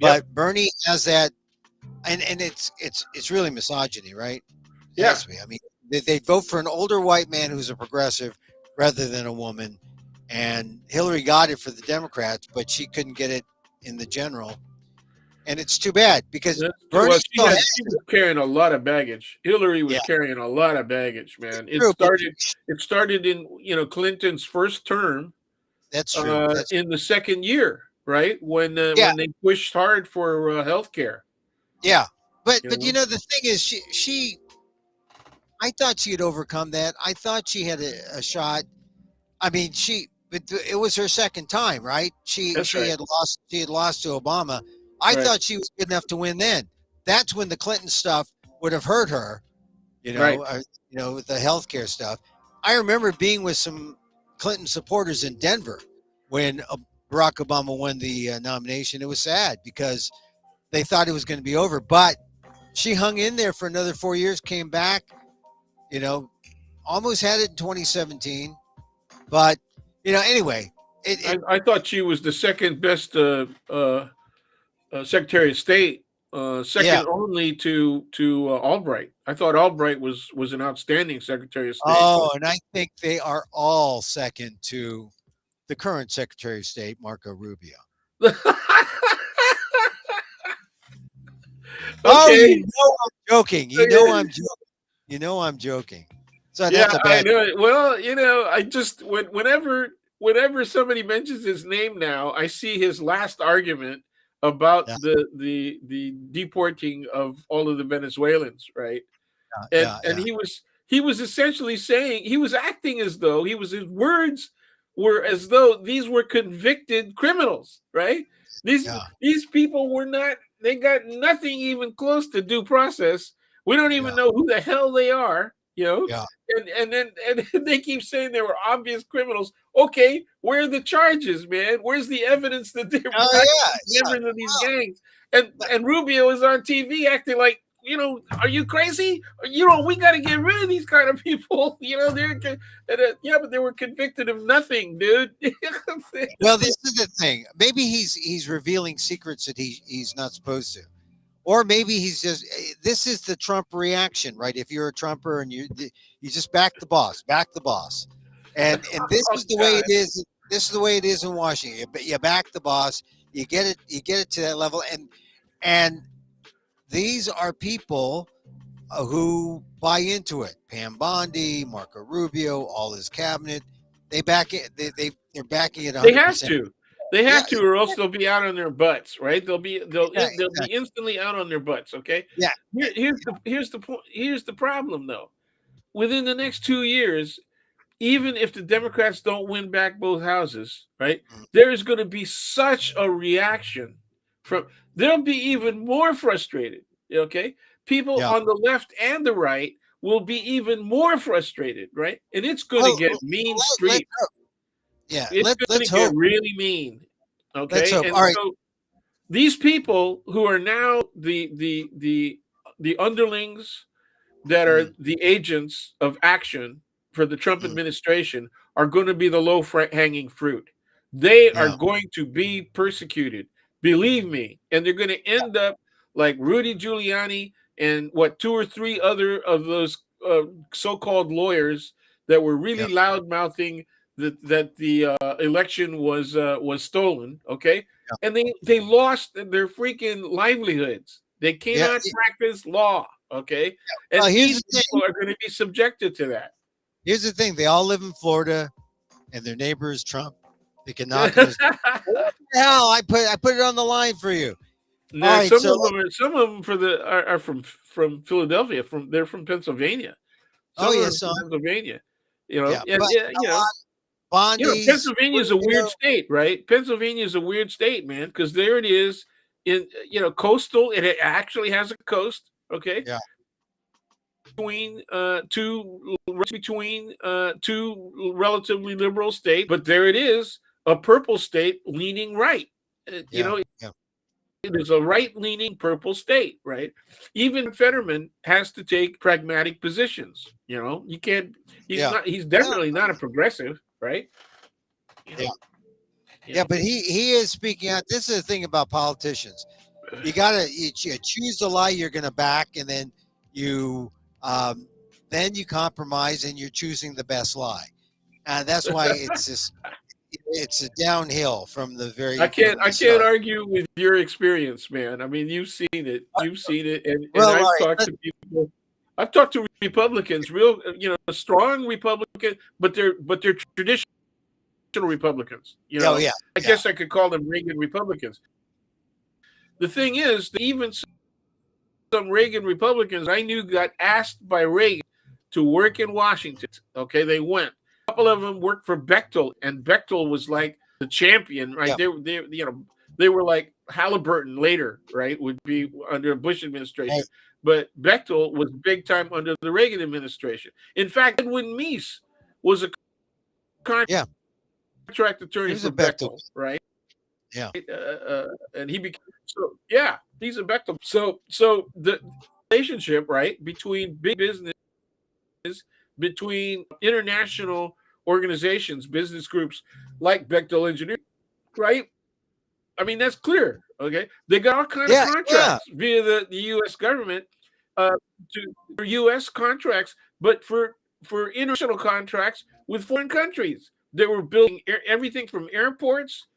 Yep.
but Bernie has that, and it's really misogyny, right? It
Yeah.
has to be. I mean, they vote for an older white man who's a progressive rather than a woman, and Hillary got it for the Democrats, but she couldn't get it in the general, and it's too bad because Bernie
Well,
still has
she was carrying a lot of baggage. Hillary was
yeah,
carrying a lot of baggage, man.
true,
It started in Clinton's first term.
that's true. That's
in the second year, right? When they pushed hard for health care.
yeah, but
You
but
know?
the thing is, she I thought she had overcome that. I thought she had a shot. I mean, but it was her second time, right? She
right.
had lost. She had lost to Obama. I
Right.
thought she was good enough to win then. That's when the Clinton stuff would have hurt her,
Right.
With the healthcare stuff. I remember being with some Clinton supporters in Denver when Barack Obama won the nomination. It was sad because they thought it was going to be over, but she hung in there for another 4 years, came back, almost had it in 2017. But, anyway.
I thought she was the second best Secretary of State, second only to Albright. I thought Albright was an outstanding Secretary of State.
Oh, and I think they are all second to the current Secretary of State, Marco Rubio.
Okay.
Oh, I'm joking. I'm joking. So that's a bad.
I know. Well, I just whenever somebody mentions his name now, I see his last argument about the deporting of all of the Venezuelans, right? And he was essentially saying, he was acting as though his words were as though these were convicted criminals, right? These people were not. They got nothing even close to due process. We don't even know who the hell they are, And then they keep saying they were obvious criminals. Okay, where are the charges, man? Where's the evidence that they're members of these gangs? And Rubio is on TV acting like, are you crazy? We got to get rid of these kind of people. But they were convicted of nothing, dude.
Well, this is the thing. Maybe he's revealing secrets that he's not supposed to, or maybe he's just. This is the Trump reaction, right? If you're a Trumper and you just back the boss, and this is the way it is. This is the way it is in Washington. You back the boss. You get it to that level, and these are people who buy into it. Pam Bondi, Marco Rubio, all his cabinet. They back it. They're backing it 100%.
They have to. They have to, or else they'll be out on their butts, right? They'll be instantly out on their butts. Okay.
Yeah.
Here's the point. Here's the problem, though. Within the next 2 years, even if the Democrats don't win back both houses, right, there is going to be such a reaction from. They'll be even more frustrated. Okay, people on the left and the right will be even more frustrated, right? And it's going to get mean street. It's going to get really mean. Okay, and so these people who are now the underlings that are the agents of action for the Trump administration are going to be the low-hanging fruit. They are going to be persecuted, believe me, and they're going to end up like Rudy Giuliani and 2 or 3 other of those so-called lawyers that were really loud-mouthing that the election was stolen. Okay, and they lost their freaking livelihoods. They cannot practice law. Okay, and these people are going to be subjected to that.
Here's the thing: they all live in Florida, and their neighbor is Trump. They can knock him. What the hell? I put it on the line for you.
Right, some of them are from Philadelphia. They're from Pennsylvania. Pennsylvania.
Bondies.
Pennsylvania is a weird state, right? Pennsylvania is a weird state, man, because there it is in, coastal. It actually has a coast, okay?
Yeah.
Between two relatively liberal states, but there it is, a purple state leaning right. It is a right-leaning purple state, right? Even Fetterman has to take pragmatic positions. You can't. He's definitely not a progressive, right?
Yeah, but he is speaking out. This is the thing about politicians. You gotta choose the lie you're gonna back, and then you compromise, and you're choosing the best lie, and that's why it's a downhill from the very.
I can't argue with your experience, man. I mean, you've seen it, and I've talked to people. I've talked to Republicans, real, strong Republicans, but they're traditional Republicans. I guess I could call them Reagan Republicans. The thing is, that even some Reagan Republicans I knew got asked by Reagan to work in Washington. Okay, they went. A couple of them worked for Bechtel, and Bechtel was like the champion, right? They were like Halliburton later, right? Would be under a Bush administration. Right. But Bechtel was big time under the Reagan administration. In fact, Edwin Meese was a contract attorney for Bechtel, right?
Yeah.
And he became he's a Bechtel. So the relationship, right, between big business, between international organizations, business groups like Bechtel Engineering, right? I mean, that's clear. Okay, they got all kinds of contracts via the U.S. government for U.S. contracts, but for international contracts with foreign countries. They were building everything from airports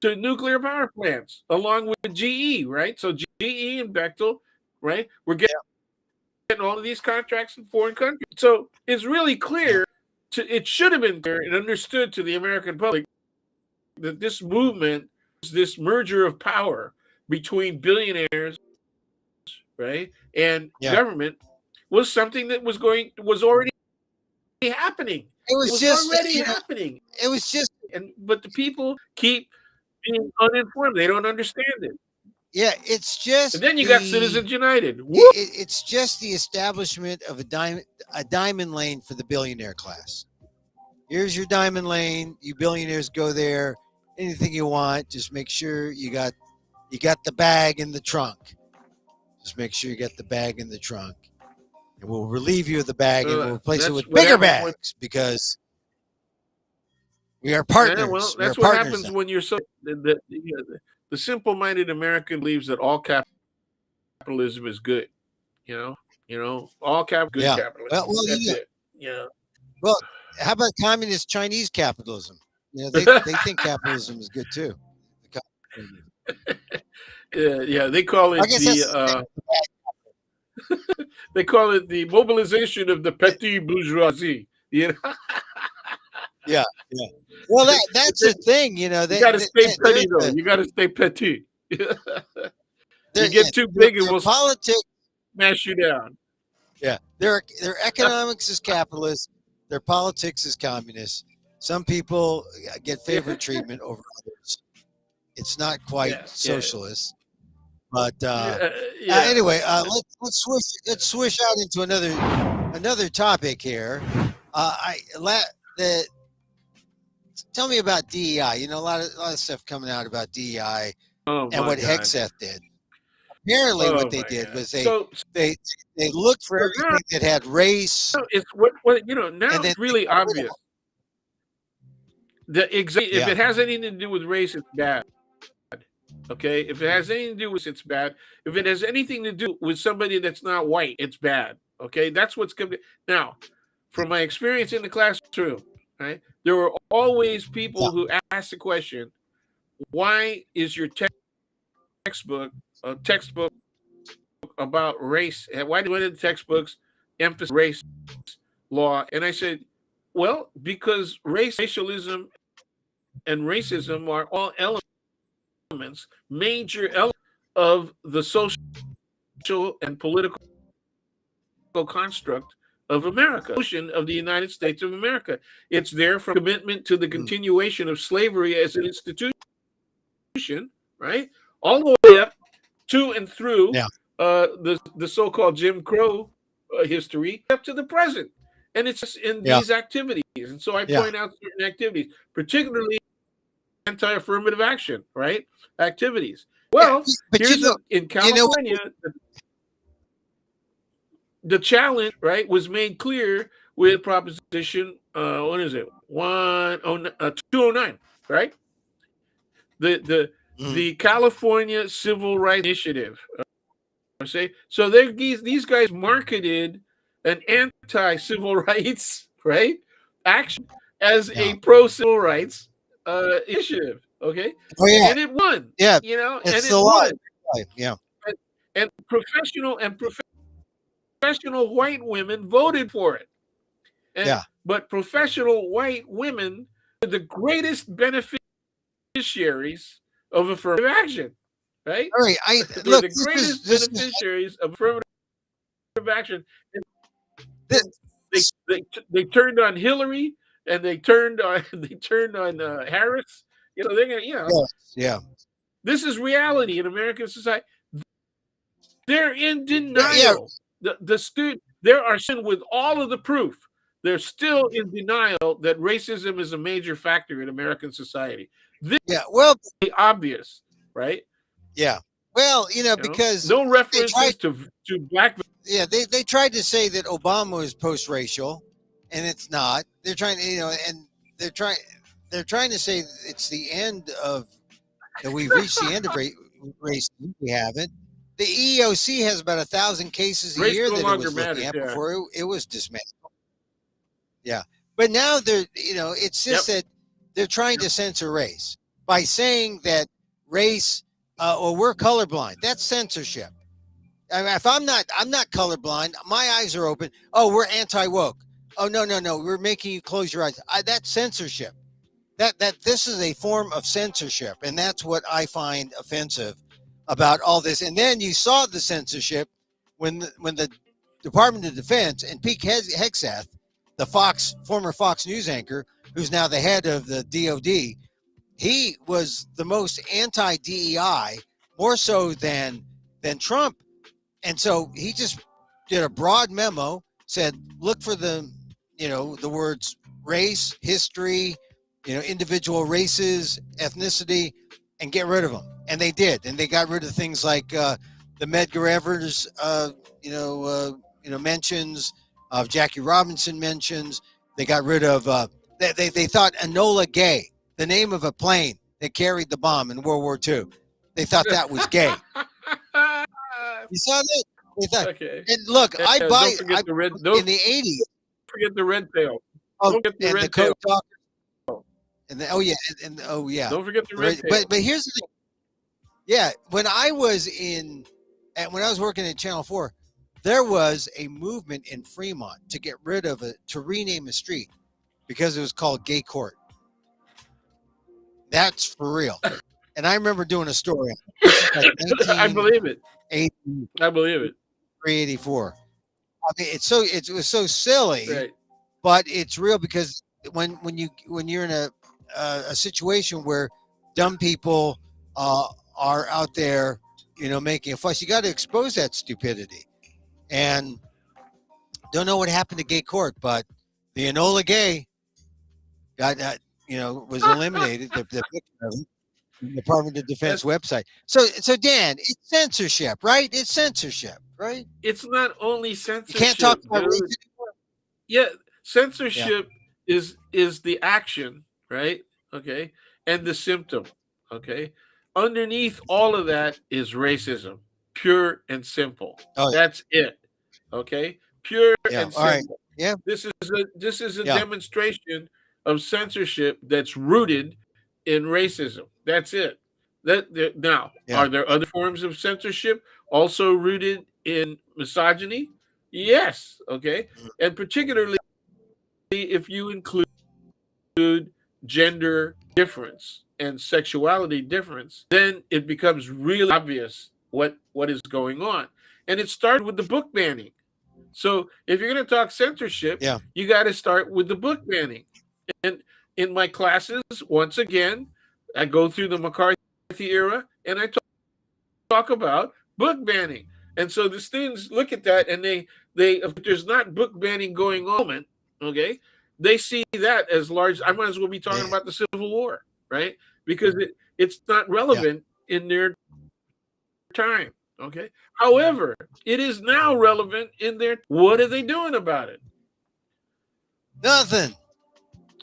to nuclear power plants, along with GE, right? So GE and Bechtel, right? We're getting all of these contracts in foreign countries. So it's really clear. It should have been clear and understood to the American public that this movement, this merger of power between billionaires, right, and government, was something that was already happening. It was already happening.
It was just,
but the people keep being uninformed. They don't understand it.
Yeah, it's just.
And then you got Citizens United.
It's just the establishment of a diamond lane for the billionaire class. Here's your diamond lane. You billionaires go there. Anything you want, just make sure you got the bag in the trunk. Just make sure you get the bag in the trunk. And we'll relieve you of the bag and we'll replace it with bigger bags because we are partners.
Yeah, well, that's what happens when you're so. The simple-minded American believes that all capitalism is good. All good capitalism.
Well,
that's it. Yeah.
Well, how about communist Chinese capitalism? They think capitalism is good too.
They call it they call it the mobilization of the petty bourgeoisie.
Yeah. Well, that's the thing,
you got to stay petty, though. You got to stay petty. You get too big, and we'll smash you down.
Yeah, their economics is capitalist. Their politics is communist. Some people get favorite treatment over others. It's not quite socialist, but anyway, let's switch out into another topic here. Tell me about DEI. A lot of stuff coming out about DEI and what Hegseth did. Apparently, what they did was they looked for everything that had race.
It's what now it's really obvious. If it has anything to do with race, it's bad. Okay, if it has anything to do with it's bad. If it has anything to do with somebody that's not white, it's bad. Okay, that's what's coming. Now, from my experience in the classroom, right, there were always people who asked the question, why is your textbook about race? And why do the textbooks emphasize race law? And I said, well, because racialism and racism are all major elements of the social and political construct of America, of the United States of America. It's there from commitment to the continuation of slavery as an institution, right? All the way up to and through the so-called Jim Crow history up to the present. And it's in these activities. And so I point out certain activities, particularly anti-affirmative action, right? Activities. Well, here's in California, the challenge, right, was made clear with Proposition, what is it? 209, right? The California Civil Rights Initiative. So these guys marketed an anti-civil rights, right, action as a pro-civil rights initiative. Okay.
Oh yeah.
And it won.
Yeah.
You know,
it's
and it
the
won.
Life. Yeah.
And professional white women voted for it. And, but professional white women are the greatest beneficiaries of affirmative action, right?
All right.
They're the greatest beneficiaries of affirmative action. They turned on Hillary and they turned on Harris. You know, they're gonna, This is reality in American society. They're in denial. There are with all of the proof. They're still in denial that racism is a major factor in American society. This is obvious, right?
Yeah. Well, because
no references to black.
Yeah, they tried to say that Obama was post-racial, and it's not. They're trying to, and they're trying to say it's the end of that we've reached the end of racism. We haven't. The EOC has about 1,000 cases a year that it was looking at before it was dismantled. Yeah, but now they're it's just that they're trying to censor race by saying that race or we're colorblind. That's censorship. I mean, if I'm not colorblind. My eyes are open. Oh, we're anti-woke. Oh, no. We're making you close your eyes. That's censorship. That this is a form of censorship, and that's what I find offensive about all this. And then you saw the censorship when the Department of Defense and Pete Hegseth, the former Fox News anchor, who's now the head of the DOD, he was the most anti-DEI, more so than Trump. And so he just did a broad memo, said, look for the words race, history, individual races, ethnicity, and get rid of them. And they did. And they got rid of things like the Medgar Evers, mentions of Jackie Robinson mentions. They got rid of, they thought Enola Gay, the name of a plane that carried the bomb in World War II. They thought that was gay. You saw that? They thought,
okay.
And look, I buy
in
the 80s.
Forget the red tail.
Don't forget the red tail. And don't
forget the red tail.
But here's the thing. Yeah, when I was working at Channel 4, there was a movement in Fremont to get rid of to rename a street because it was called Gay Court. That's for real. And I remember doing a story. Like
I believe it. I believe it.
384. I mean, it was so silly,
right.
But it's real because when you're in a situation where dumb people are out there, making a fuss, you got to expose that stupidity. And don't know what happened to Gay Court, but the Enola Gay got was eliminated. the picture of it. Department of Defense website. So Dan, it's censorship, right? It's censorship, right?
It's not only censorship.
You can't talk about race anymore.
Yeah, censorship is the action, right? Okay, and the symptom. Okay, underneath all of that is racism, pure and simple. That's it. Okay, pure and simple.
Right. Yeah.
This is a demonstration of censorship that's rooted in racism. That's it. Are there other forms of censorship also rooted in misogyny? Yes. Okay. And particularly if you include gender difference and sexuality difference, then it becomes really obvious what is going on. And it started with the book banning. So if you're going to talk censorship, you got to start with the book banning. And in my classes, once again, I go through the McCarthy era and I talk about book banning. And so the students look at that and they if there's not book banning going on, okay, they see that as large. I might as well be talking about the Civil War, right? Because it's not relevant in their time. Okay. However, it is now relevant in their. What are they doing about it?
Nothing.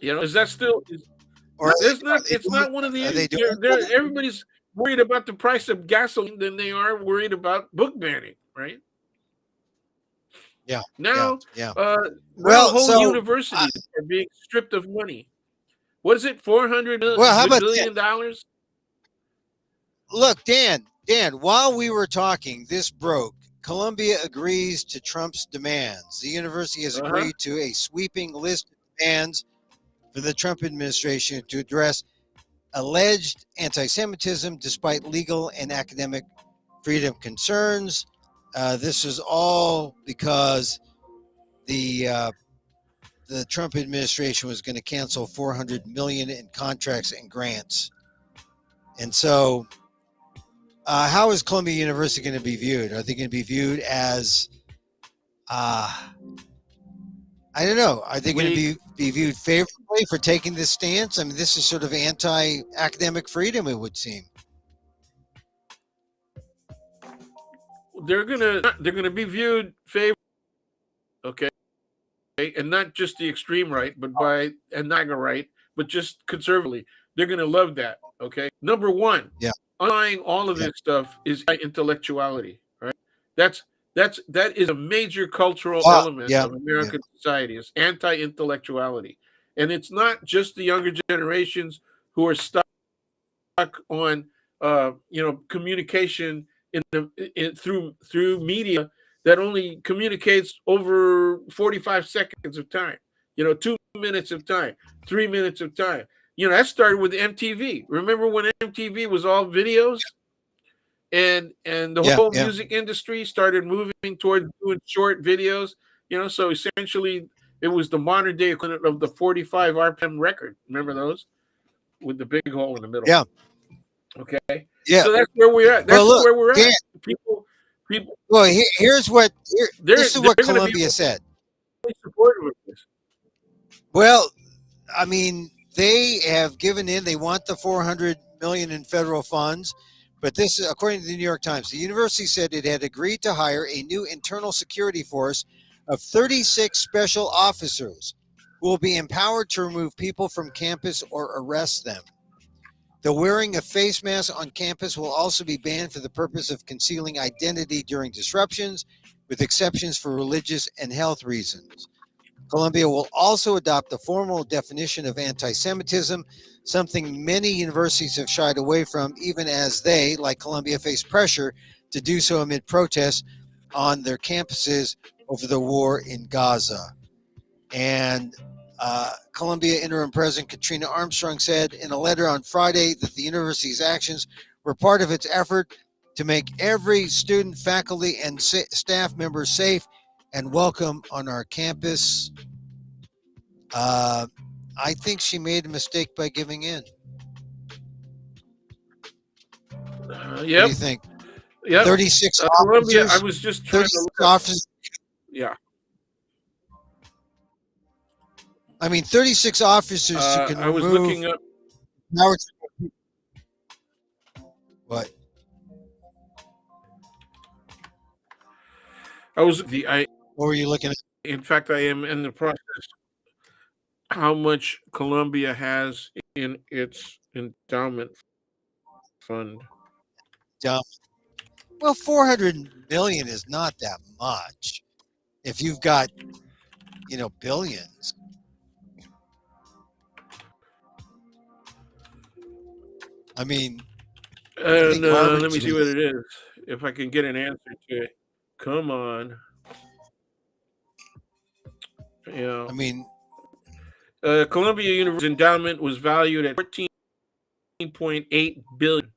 You know, is that still? It's not one of the. Everybody's worried about the price of gasoline than they are worried about book banning, right?
Yeah.
Now,
well,
whole universities are being stripped of money. What is it? $400 billion?
Look, Dan, while we were talking, this broke. Columbia agrees to Trump's demands. The university has agreed to a sweeping list of demands for the Trump administration to address alleged anti-Semitism despite legal and academic freedom concerns. This is all because the Trump administration was going to cancel $400 million in contracts and grants. And so how is Columbia University going to be viewed? Are they going to be viewed as, I don't know, are they going to be viewed favorably for taking this stance? I mean, this is sort of anti-academic freedom, it would seem.
They're gonna be viewed favorably, okay, and not just the extreme right, but by and not right, but just conservatively. They're gonna love that. Okay, number one, underlying all of this stuff is intellectuality, right? That is a major cultural element of American society. Is anti-intellectuality, and it's not just the younger generations who are stuck on communication through media that only communicates over 45 seconds of time, 2 minutes of time, 3 minutes of time. That started with MTV. Remember when MTV was all videos, and the whole music industry started moving towards doing short videos. So essentially it was the modern day equivalent of the 45 RPM record. Remember those with the big hole in the middle?
Yeah.
Okay.
Yeah.
So that's where we're at. That's where we're at. People.
Well, this is what Columbia said.
Supportive of this.
Well, I mean, they have given in. They want the $400 million in federal funds, but this is according to the New York Times. The university said it had agreed to hire a new internal security force of 36 special officers who will be empowered to remove people from campus or arrest them. The wearing of face masks on campus will also be banned for the purpose of concealing identity during disruptions, with exceptions for religious and health reasons. Columbia will also adopt the formal definition of anti-Semitism, something many universities have shied away from, even as they, like Columbia, face pressure to do so amid protests on their campuses over the war in Gaza. And Columbia Interim President Katrina Armstrong said in a letter on Friday that the university's actions were part of its effort to make every student, faculty, and staff member safe and welcome on our campus. I think she made a mistake by giving in. What do you think? 36
Columbia,
officers.
I was just trying to look
officers.
Yeah.
I mean, 36 officers who can
I was looking up.
What?
What
were you looking at?
In fact, I am in the process. How much Columbia has in its endowment fund?
Well, 400 million is not that much. If you've got, billions. I mean,
let me see what it is. If I can get an answer to it. Come on.
I mean,
Columbia University's endowment was valued at $14.8 billion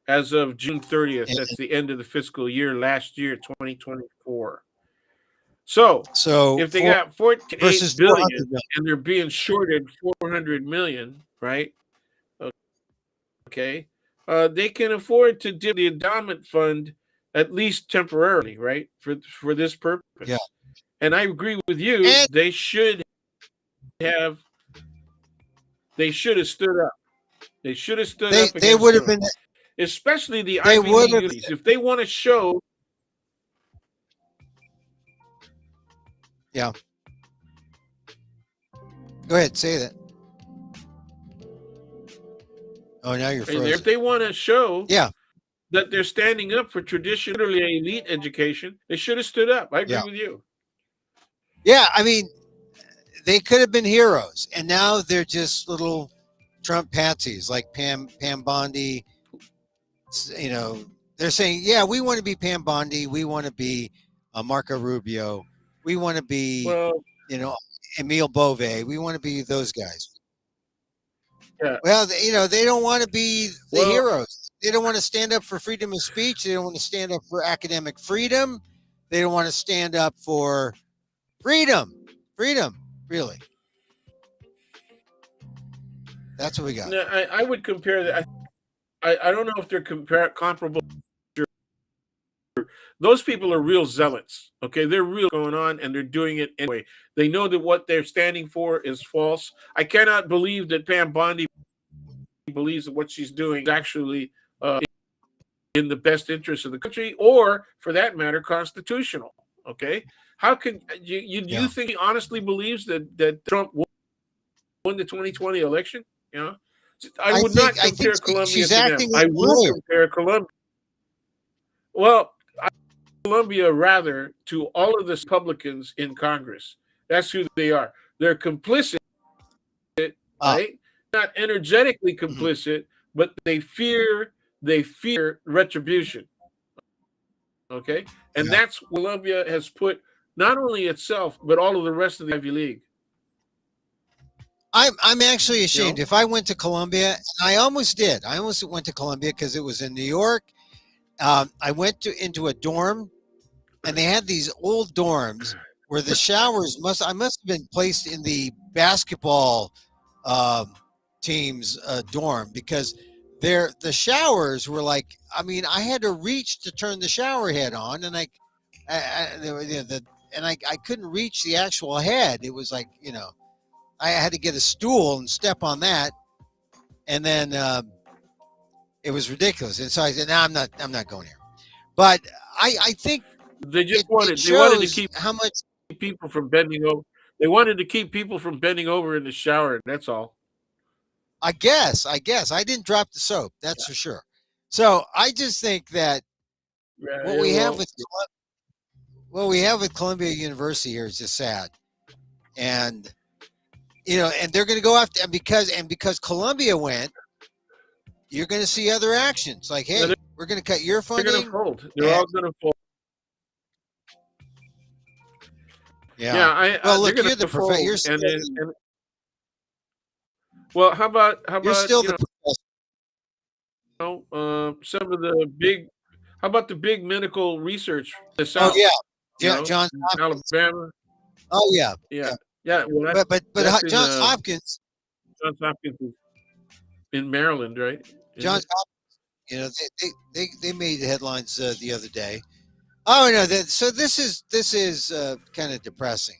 as of June 30th. That's the end of the fiscal year last year, 2024. So if they
4
got 48
versus
billion
400 million.
and they're being shorted 400 million, right? Okay, they can afford to do the endowment fund at least temporarily, right? For this purpose.
Yeah.
And I agree with you.
And
They should have stood up. They should have stood up
they
against
would have
them,
been
especially the
they
Ivy
would
League
have
unis. If they want to show,
yeah. Go ahead, say that. Oh, now you're frozen.
if they want to show,
Yeah,
that they're standing up for traditionally elite education, they should have stood up. I agree
yeah.
with you.
Yeah, I mean, they could have been heroes, and now they're just little Trump patsies like Pam Bondi. You know, they're saying, "Yeah, we want to be Pam Bondi. We want to be Marco Rubio. We want to be,
Well,
you know, Emil Bove. We want to be those guys."
yeah.
Well, you know, they don't want to be the
Well,
heroes. They don't want to stand up for freedom of speech. They don't want to stand up for academic freedom. They don't want to stand up for freedom. Freedom, really. That's what we got.
no, I would compare that. I don't know if they're comparable. Those people are real zealots. Okay, they're real going on, and they're doing it anyway. They know that what they're standing for is false. I cannot believe that Pam Bondi believes that what she's doing is actually in the best interest of the country, or for that matter, constitutional. Okay, how can you think he honestly believes that Trump won the 2020 election? You know, I would not compare Colombia to them. I will compare Colombia. Well, Colombia rather to all of the Republicans in Congress. That's who they are. They're complicit, right? Not energetically complicit, but they fear retribution. Okay, and that's Colombia has put not only itself but all of the rest of the Ivy League.
I'm actually ashamed. If I went to Columbia, and I almost did. I almost went to Columbia because it was in New York. I went into a dorm, and they had these old dorms where the showers I must have been placed in the basketball team's dorm, because the showers were like, I mean, I had to reach to turn the shower head on, and I couldn't reach the actual head. It was like, you know, I had to get a stool and step on that, and then it was ridiculous. And so I said, "No, I'm not going here." But I think
they just wanted to keep
how much
people from bending over. They wanted to keep people from bending over in the shower. That's all.
I guess I didn't drop the soap. That's for sure. So I just think that what we have with Columbia University here is just sad, and you know, and they're going to go after, and because Columbia went, you're going to see other actions like, hey, we're going to cut your funding.
They're going to fold. They're all going to fold.
Yeah. Well, look, you're the professor.
Well, how about
you're still the professor.
Some of the big. How about the big medical research? The South.
Oh yeah, Johns
Hopkins. Alabama.
Oh yeah.
Well,
but Johns Hopkins.
Johns Hopkins is in Maryland, right?
Johns Hopkins. You know, they made the headlines the other day. Oh no! So this is kind of depressing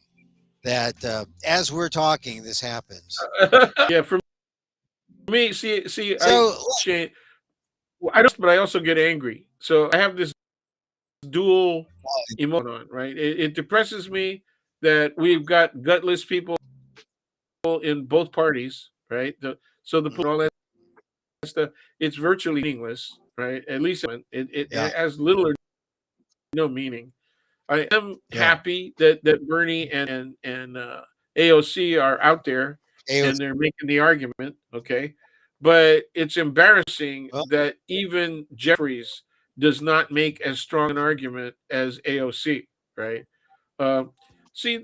that as we're talking, this happens.
Yeah, for me, see, so, but I also get angry. So I have this dual emotion on, right? It depresses me that we've got gutless people in both parties, right? So all that stuff, it's virtually meaningless, right? At least it has little or no meaning. I am happy that Bernie and AOC are out there and they're making the argument, okay? But it's embarrassing that even Jeffries does not make as strong an argument as AOC, right? See,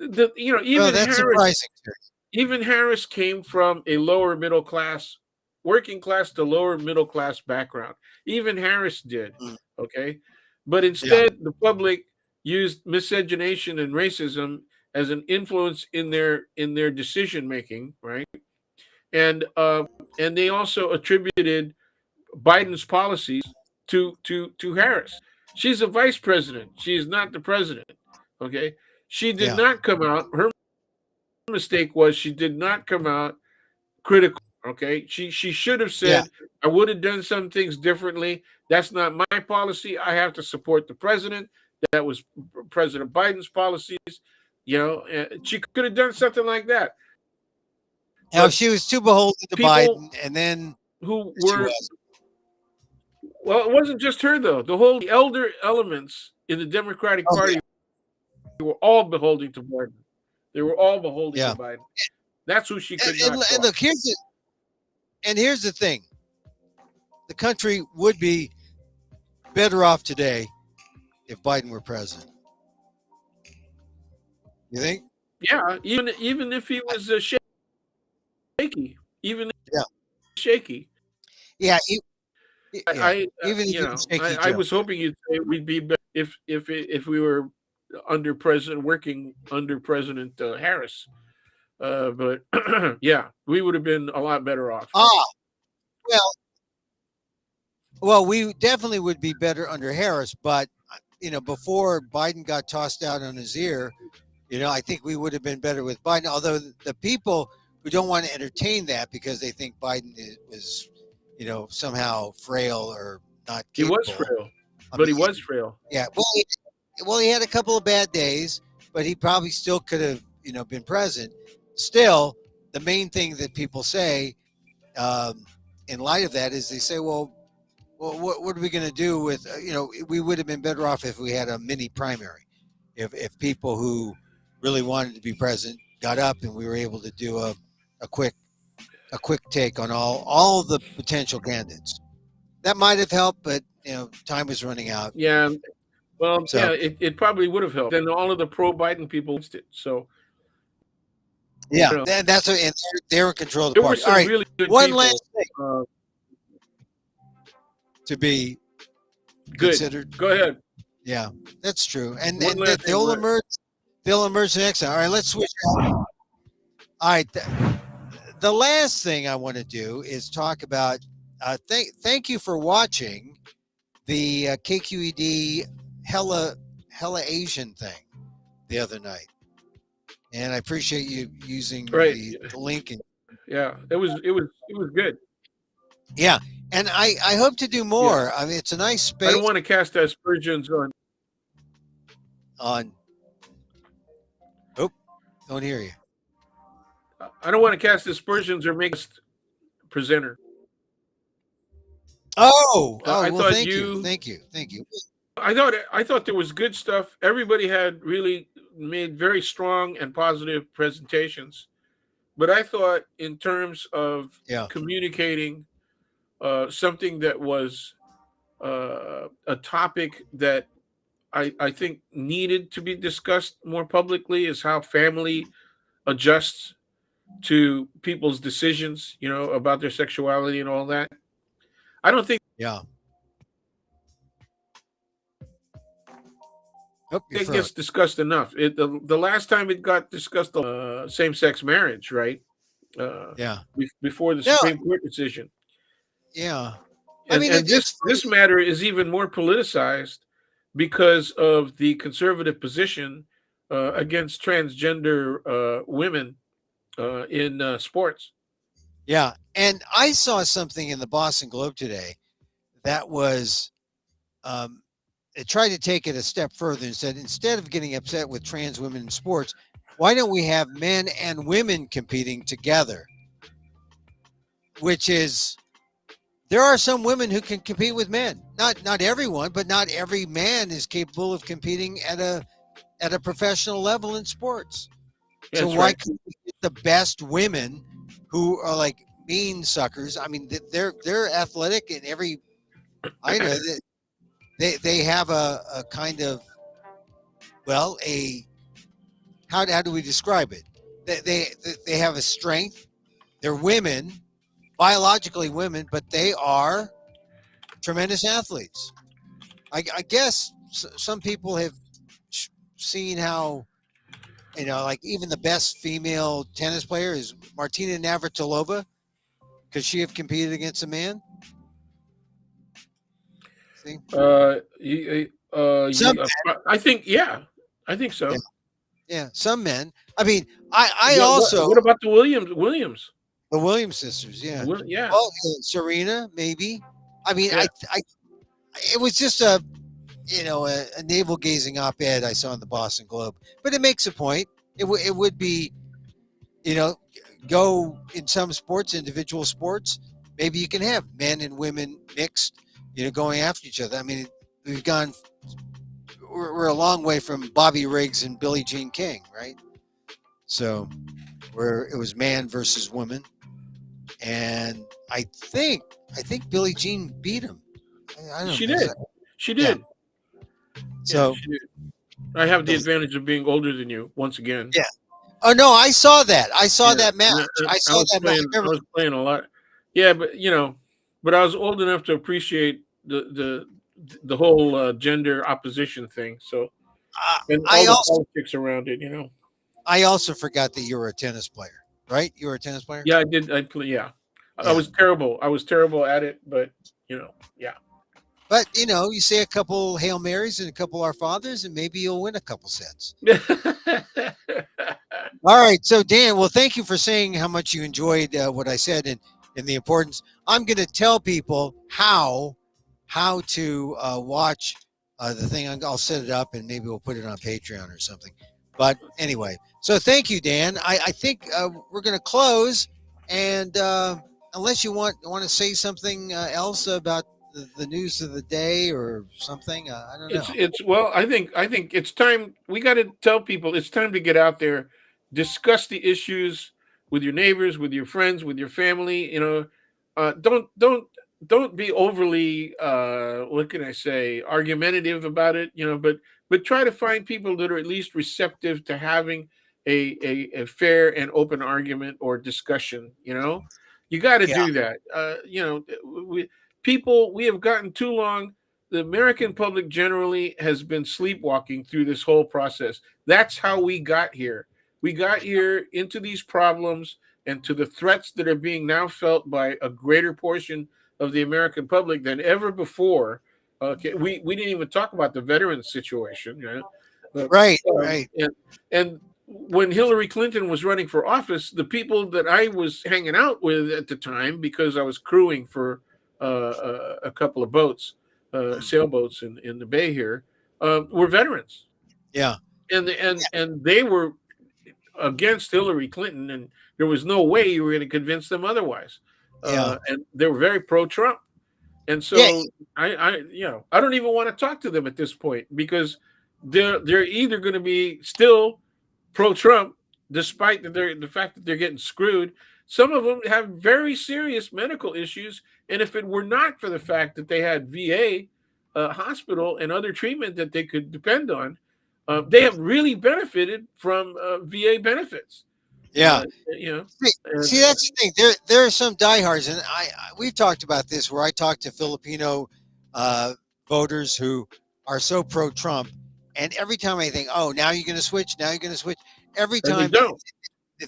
even Harris came from a lower middle class, working class to lower middle class background. Even Harris did, okay? But instead, the public used miscegenation and racism as an influence in their decision making, right? And they also attributed Biden's policies to Harris. She's a vice president. She is not the president. Okay, she did not come out. Her mistake was she did not come out critical. Okay, she should have said, I would have done some things differently. That's not my policy. I have to support the president. That was President Biden's policies. You know, she could have done something like that.
Now, she was too beholden to Biden, and then
who were, well, it wasn't just her though. The elder elements in the Democratic Party were all beholden to Biden. They were all beholden to Biden. That's who she could not.
And look, here's the thing: the country would be better off today if Biden were president. You think?
Yeah, even if he was shaky, shaky.
Yeah,
I was hoping you'd say we'd be better if we were working under President Harris. But yeah, we would have been a lot better off.
Well, we definitely would be better under Harris, but before Biden got tossed out on his ear, I think we would have been better with Biden. Although the people who don't want to entertain that because they think Biden was, somehow frail or not capable.
He was frail, but he was frail.
Yeah. Well, he had a couple of bad days, but he probably still could have, been president. Still, the main thing that people say, in light of that, is they say, well, what are we going to do with, we would have been better off if we had a mini primary. If people who really wanted to be president got up and we were able to do a quick take on all the potential candidates. That might have helped, but time was running out.
Yeah. Well, it probably would have helped. And all of the pro-Biden people did. So
yeah, that's and they're in control of
there
the party.
were some
all right,
really good
one
people,
last thing to be
good.
Considered.
Go ahead.
Yeah, that's true. And they'll emerge. They'll emerge next time. All right, let's switch. All right, the last thing I want to do is talk about. Thank you for watching the KQED Hella Asian thing the other night, and I appreciate you using the link.
Yeah, it was good.
Yeah, and I hope to do more. I mean, it's a nice space.
I don't want to cast aspersions
on. Oh, don't hear you.
I don't want to cast aspersions or make us presenter.
Well, thank you.
I thought there was good stuff. Everybody had really made very strong and positive presentations, but I thought in terms of communicating something that was a topic that I think needed to be discussed more publicly is how family adjusts to people's decisions, about their sexuality and all that. I don't think it gets discussed enough. The last time it got discussed, same-sex marriage, right? Before the Supreme Court decision.
Yeah.
And this matter is even more politicized because of the conservative position against transgender women in sports.
Yeah. And I saw something in the Boston Globe today that was, it tried to take it a step further and said, instead of getting upset with trans women in sports, why don't we have men and women competing together? Which is, there are some women who can compete with men. Not everyone, but not every man is capable of competing at a professional level in sports.
That's
so why couldn't we get the best women who are like mean suckers? I mean, they're athletic and I know that they have a kind of, how do we describe it? They have a strength. They're women, biologically women, but they are tremendous athletes. I guess some people have seen how, like even the best female tennis player is Martina Navratilova? Could she have competed against a man? See?
Some I think, yeah. I think so.
Yeah, some men. I mean, I
What about the Williams?
The Williams sisters, yeah.
Yeah.
Well, Serena, maybe. I mean, yeah. It was just a navel gazing op-ed I saw in the Boston Globe, but it makes a point. It would be, go in some sports, individual sports, maybe you can have men and women mixed, going after each other. I mean, we're a long way from Bobby Riggs and Billie Jean King, right? So where it was man versus woman. And I think Billie Jean beat him. I don't know.
She did.
Yeah. So
she did. I have the advantage of being older than you once again.
Yeah. Oh no, I saw that. I saw that match. I saw that match.
I was playing a lot. Yeah, but but I was old enough to appreciate the whole gender opposition thing. So and all the politics around it,
I also forgot that you were a tennis player, right? You were a tennis player?
Yeah, I did. I play. Yeah. I was terrible. I was terrible at it, but yeah.
But you say a couple Hail Marys and a couple Our Fathers, and maybe you'll win a couple sets. All right. So Dan, well, thank you for saying how much you enjoyed what I said and the importance. I'm going to tell people how to watch the thing. I'll set it up and maybe we'll put it on Patreon or something. But anyway, so thank you, Dan. I think we're going to close, and unless you want to say something else about the news of the day or something, I don't know.
I think it's time. We got to tell people it's time to get out there, discuss the issues with your neighbors, with your friends, with your family. Don't be overly what can I say, argumentative about it. But try to find people that are at least receptive to having a fair and open argument or discussion. You got to do that. We have gotten too long. The American public generally has been sleepwalking through this whole process. That's how we got here. We got here into these problems and to the threats that are being now felt by a greater portion of the American public than ever before. Okay, we didn't even talk about the veterans situation.
Right.
And when Hillary Clinton was running for office, the people that I was hanging out with at the time, because I was crewing for a couple of boats, sailboats in the bay here, were veterans.
Yeah,
and they were against Hillary Clinton, and there was no way you were going to convince them otherwise. And they were very pro-Trump, and so I don't even want to talk to them at this point because they're either going to be still pro-Trump despite the fact that they're getting screwed. Some of them have very serious medical issues. And if it were not for the fact that they had VA hospital and other treatment that they could depend on, they have really benefited from VA benefits.
Yeah. See, that's the thing. There are some diehards, and we've talked about this where I talk to Filipino voters who are so pro-Trump, and every time I think, oh, now you're going to switch. Every time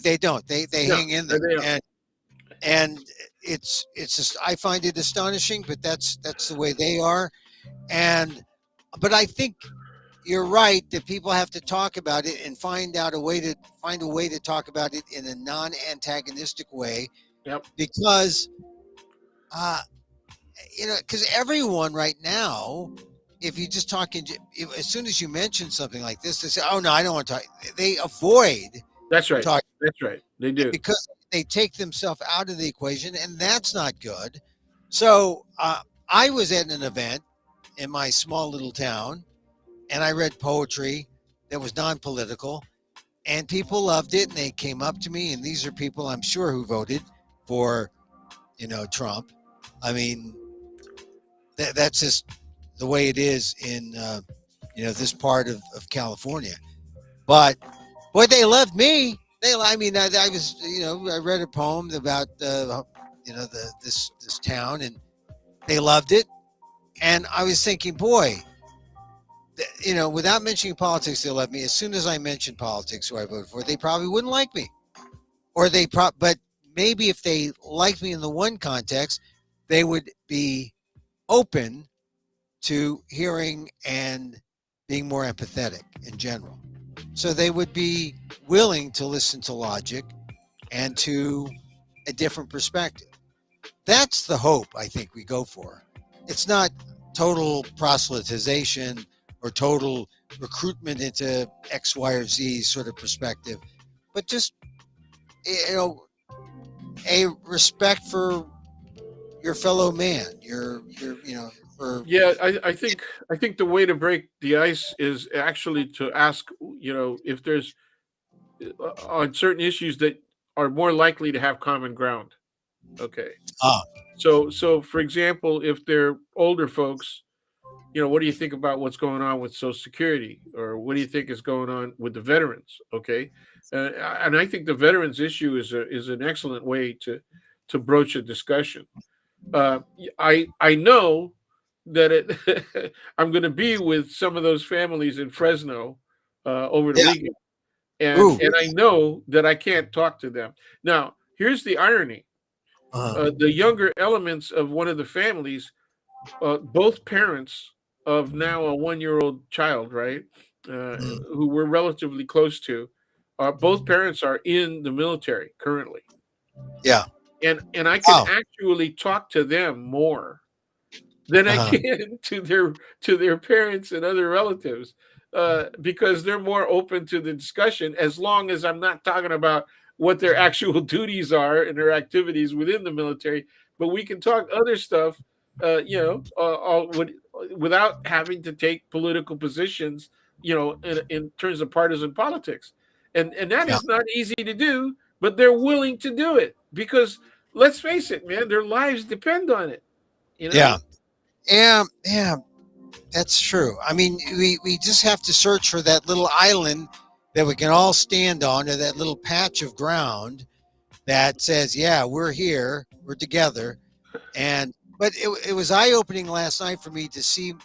they don't. They hang in there, and it's just, I find it astonishing, but that's the way they are. But I think you're right that people have to talk about it and find a way to talk about it in a non-antagonistic way.
Yep.
Because because everyone right now, if you just talking, as soon as you mention something like this, they say, "Oh no, I don't want to talk." They avoid.
That's right.
Talking.
That's right. They do,
because they take themselves out of the equation, and that's not good. So I was at an event in my small little town, and I read poetry that was non-political, and people loved it, and they came up to me, and these are people I'm sure who voted for, Trump. I mean, that's just the way it is in, this part of California. But boy, they loved me. I was, I read a poem about, this town, and they loved it. And I was thinking, boy, without mentioning politics, they'll love me. As soon as I mention politics, who I voted for, they probably wouldn't like me, or but maybe if they liked me in the one context, they would be open to hearing and being more empathetic in general. So they would be willing to listen to logic and to a different perspective. That's the hope I think we go for. It's not total proselytization or total recruitment into X, Y, or Z sort of perspective, but just, a respect for your fellow man,
Yeah, I think the way to break the ice is actually to ask, if there's on certain issues that are more likely to have common ground. Okay.
Ah.
So for example, if they're older folks, what do you think about what's going on with Social Security, or what do you think is going on with the veterans? Okay, and I think the veterans issue is an excellent way to broach a discussion. I know that I'm going to be with some of those families in Fresno over the weekend, and I know that I can't talk to them. Now, here's the irony: the younger elements of one of the families, both parents of now a 1-year-old child, right, who we're relatively close to, both parents are in the military currently.
Yeah.
And I can actually talk to them more than I can to their parents and other relatives, because they're more open to the discussion, as long as I'm not talking about what their actual duties are and their activities within the military. But we can talk other stuff, without having to take political positions, in terms of partisan politics. And that is not easy to do, but they're willing to do it because, let's face it, man, their lives depend on it.
Yeah, that's true. I mean, we just have to search for that little island that we can all stand on, or that little patch of ground that says, yeah, we're here, we're together. But it was eye-opening last night for me to see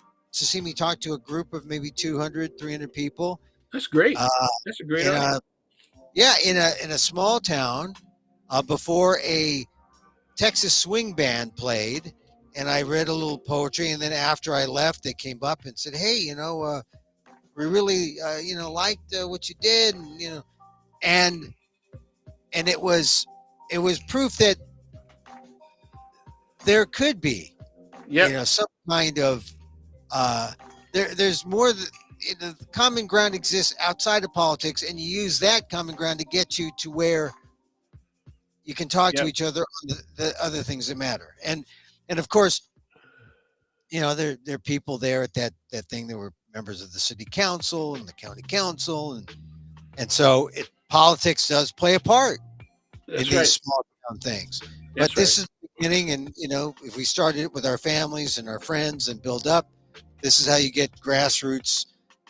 me talk to a group of maybe 200, 300 people.
That's great. That's a great idea.
In a small town, before a Texas swing band played, and I read a little poetry, and then after I left, they came up and said, "Hey, we really, liked what you did," and it was proof that there could be, some kind of there's more. The common ground exists outside of politics, and you use that common ground to get you to where you can talk to each other on the other things that matter. And of course, there are people there at that thing that were members of the city council and the county council, and so politics does play a part in these small town things. But this is the beginning, and if we started it with our families and our friends and build up, this is how you get grassroots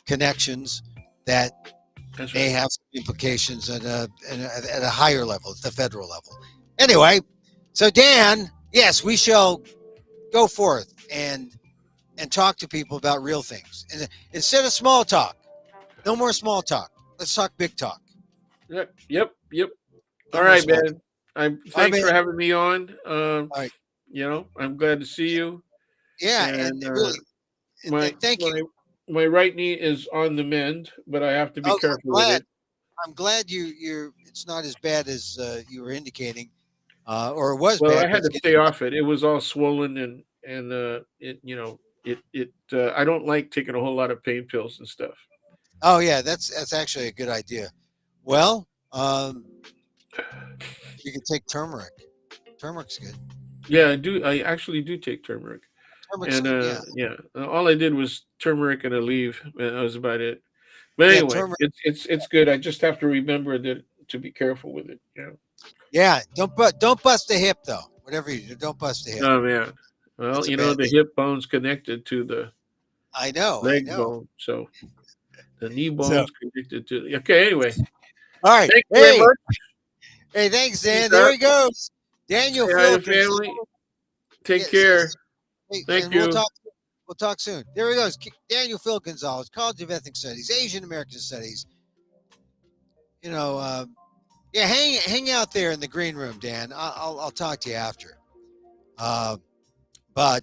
connections that may have some implications at a higher level, at the federal level. Anyway, so Dan, yes, we shall go forth and talk to people about real things. And instead of small talk, no more small talk. Let's talk big talk.
Yep. All right, man. Thanks for having me on. All right. I'm glad to see you.
Yeah, and really, thank you.
My right knee is on the mend, but I have to be careful with it.
I'm glad you're. It's not as bad as you were indicating, or it was.
Well,
bad,
I had to stay off it. It was all swollen, and I don't like taking a whole lot of pain pills and stuff.
Oh yeah, that's actually a good idea. Well, you can take turmeric. Turmeric's good.
Yeah, I do. I actually do take turmeric. And all I did was turmeric and a leaf. That was about it. But anyway, it's good. I just have to remember that to be careful with it.
Yeah. Don't bust the hip though. Whatever you do, don't bust the hip.
Oh man. Well, the hip bone's connected to the leg bone, so the knee bone's connected to. Okay. Anyway.
All right.
Thank you very much.
Hey, thanks, Dan. There he goes. Daniel
Phillips. Family. Take care. Thank you.
We'll talk soon. There he goes. Daniel Phil Gonzalez, College of Ethnic Studies, Asian American Studies. Yeah, hang out there in the green room, Dan. I'll talk to you after. But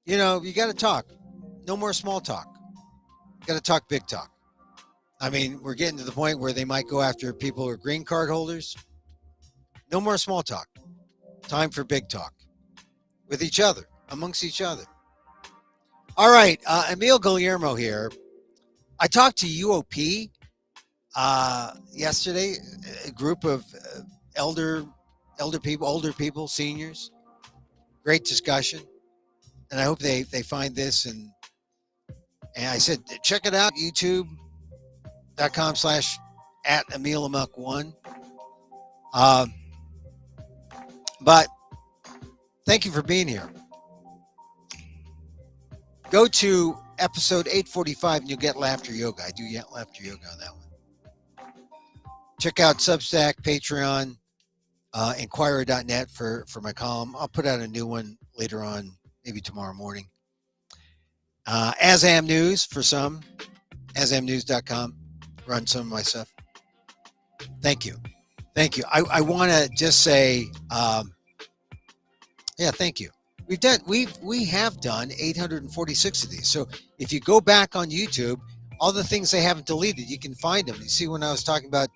you got to talk. No more small talk. Got to talk big talk. I mean, we're getting to the point where they might go after people who are green card holders. No more small talk. Time for big talk with each other, amongst each other. All right, Emil Guillermo here. I talked to UOP yesterday, a group of older people, seniors. Great discussion, and I hope they find this. And I said, check it out, youtube.com/@Emil Amok 1. But thank you for being here. Go to episode 845 and you'll get laughter yoga. I do laughter yoga on that one. Check out Substack, Patreon, Inquirer.net for my column. I'll put out a new one later on, maybe tomorrow morning. ASAM News for some, asamnews.com. Run some of my stuff. Thank you. I want to just say, thank you. We have done 846 of these. So if you go back on YouTube, all the things they haven't deleted, you can find them. You see, when I was talking about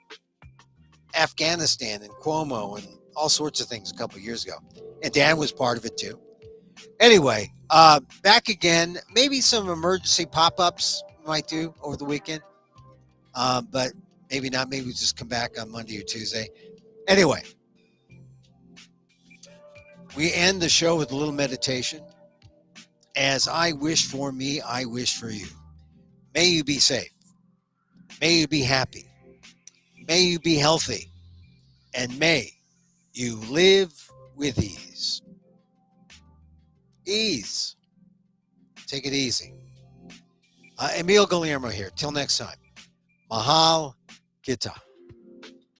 Afghanistan and Cuomo and all sorts of things a couple of years ago, and Dan was part of it too. Anyway, back again. Maybe some emergency pop-ups we might do over the weekend, but maybe not. Maybe we just come back on Monday or Tuesday. Anyway, we end the show with a little meditation. As I wish for me, I wish for you. May you be safe. May you be happy. May you be healthy. And may you live with ease. Ease. Take it easy. Emil Guillermo here. Till next time. Mahal Gita.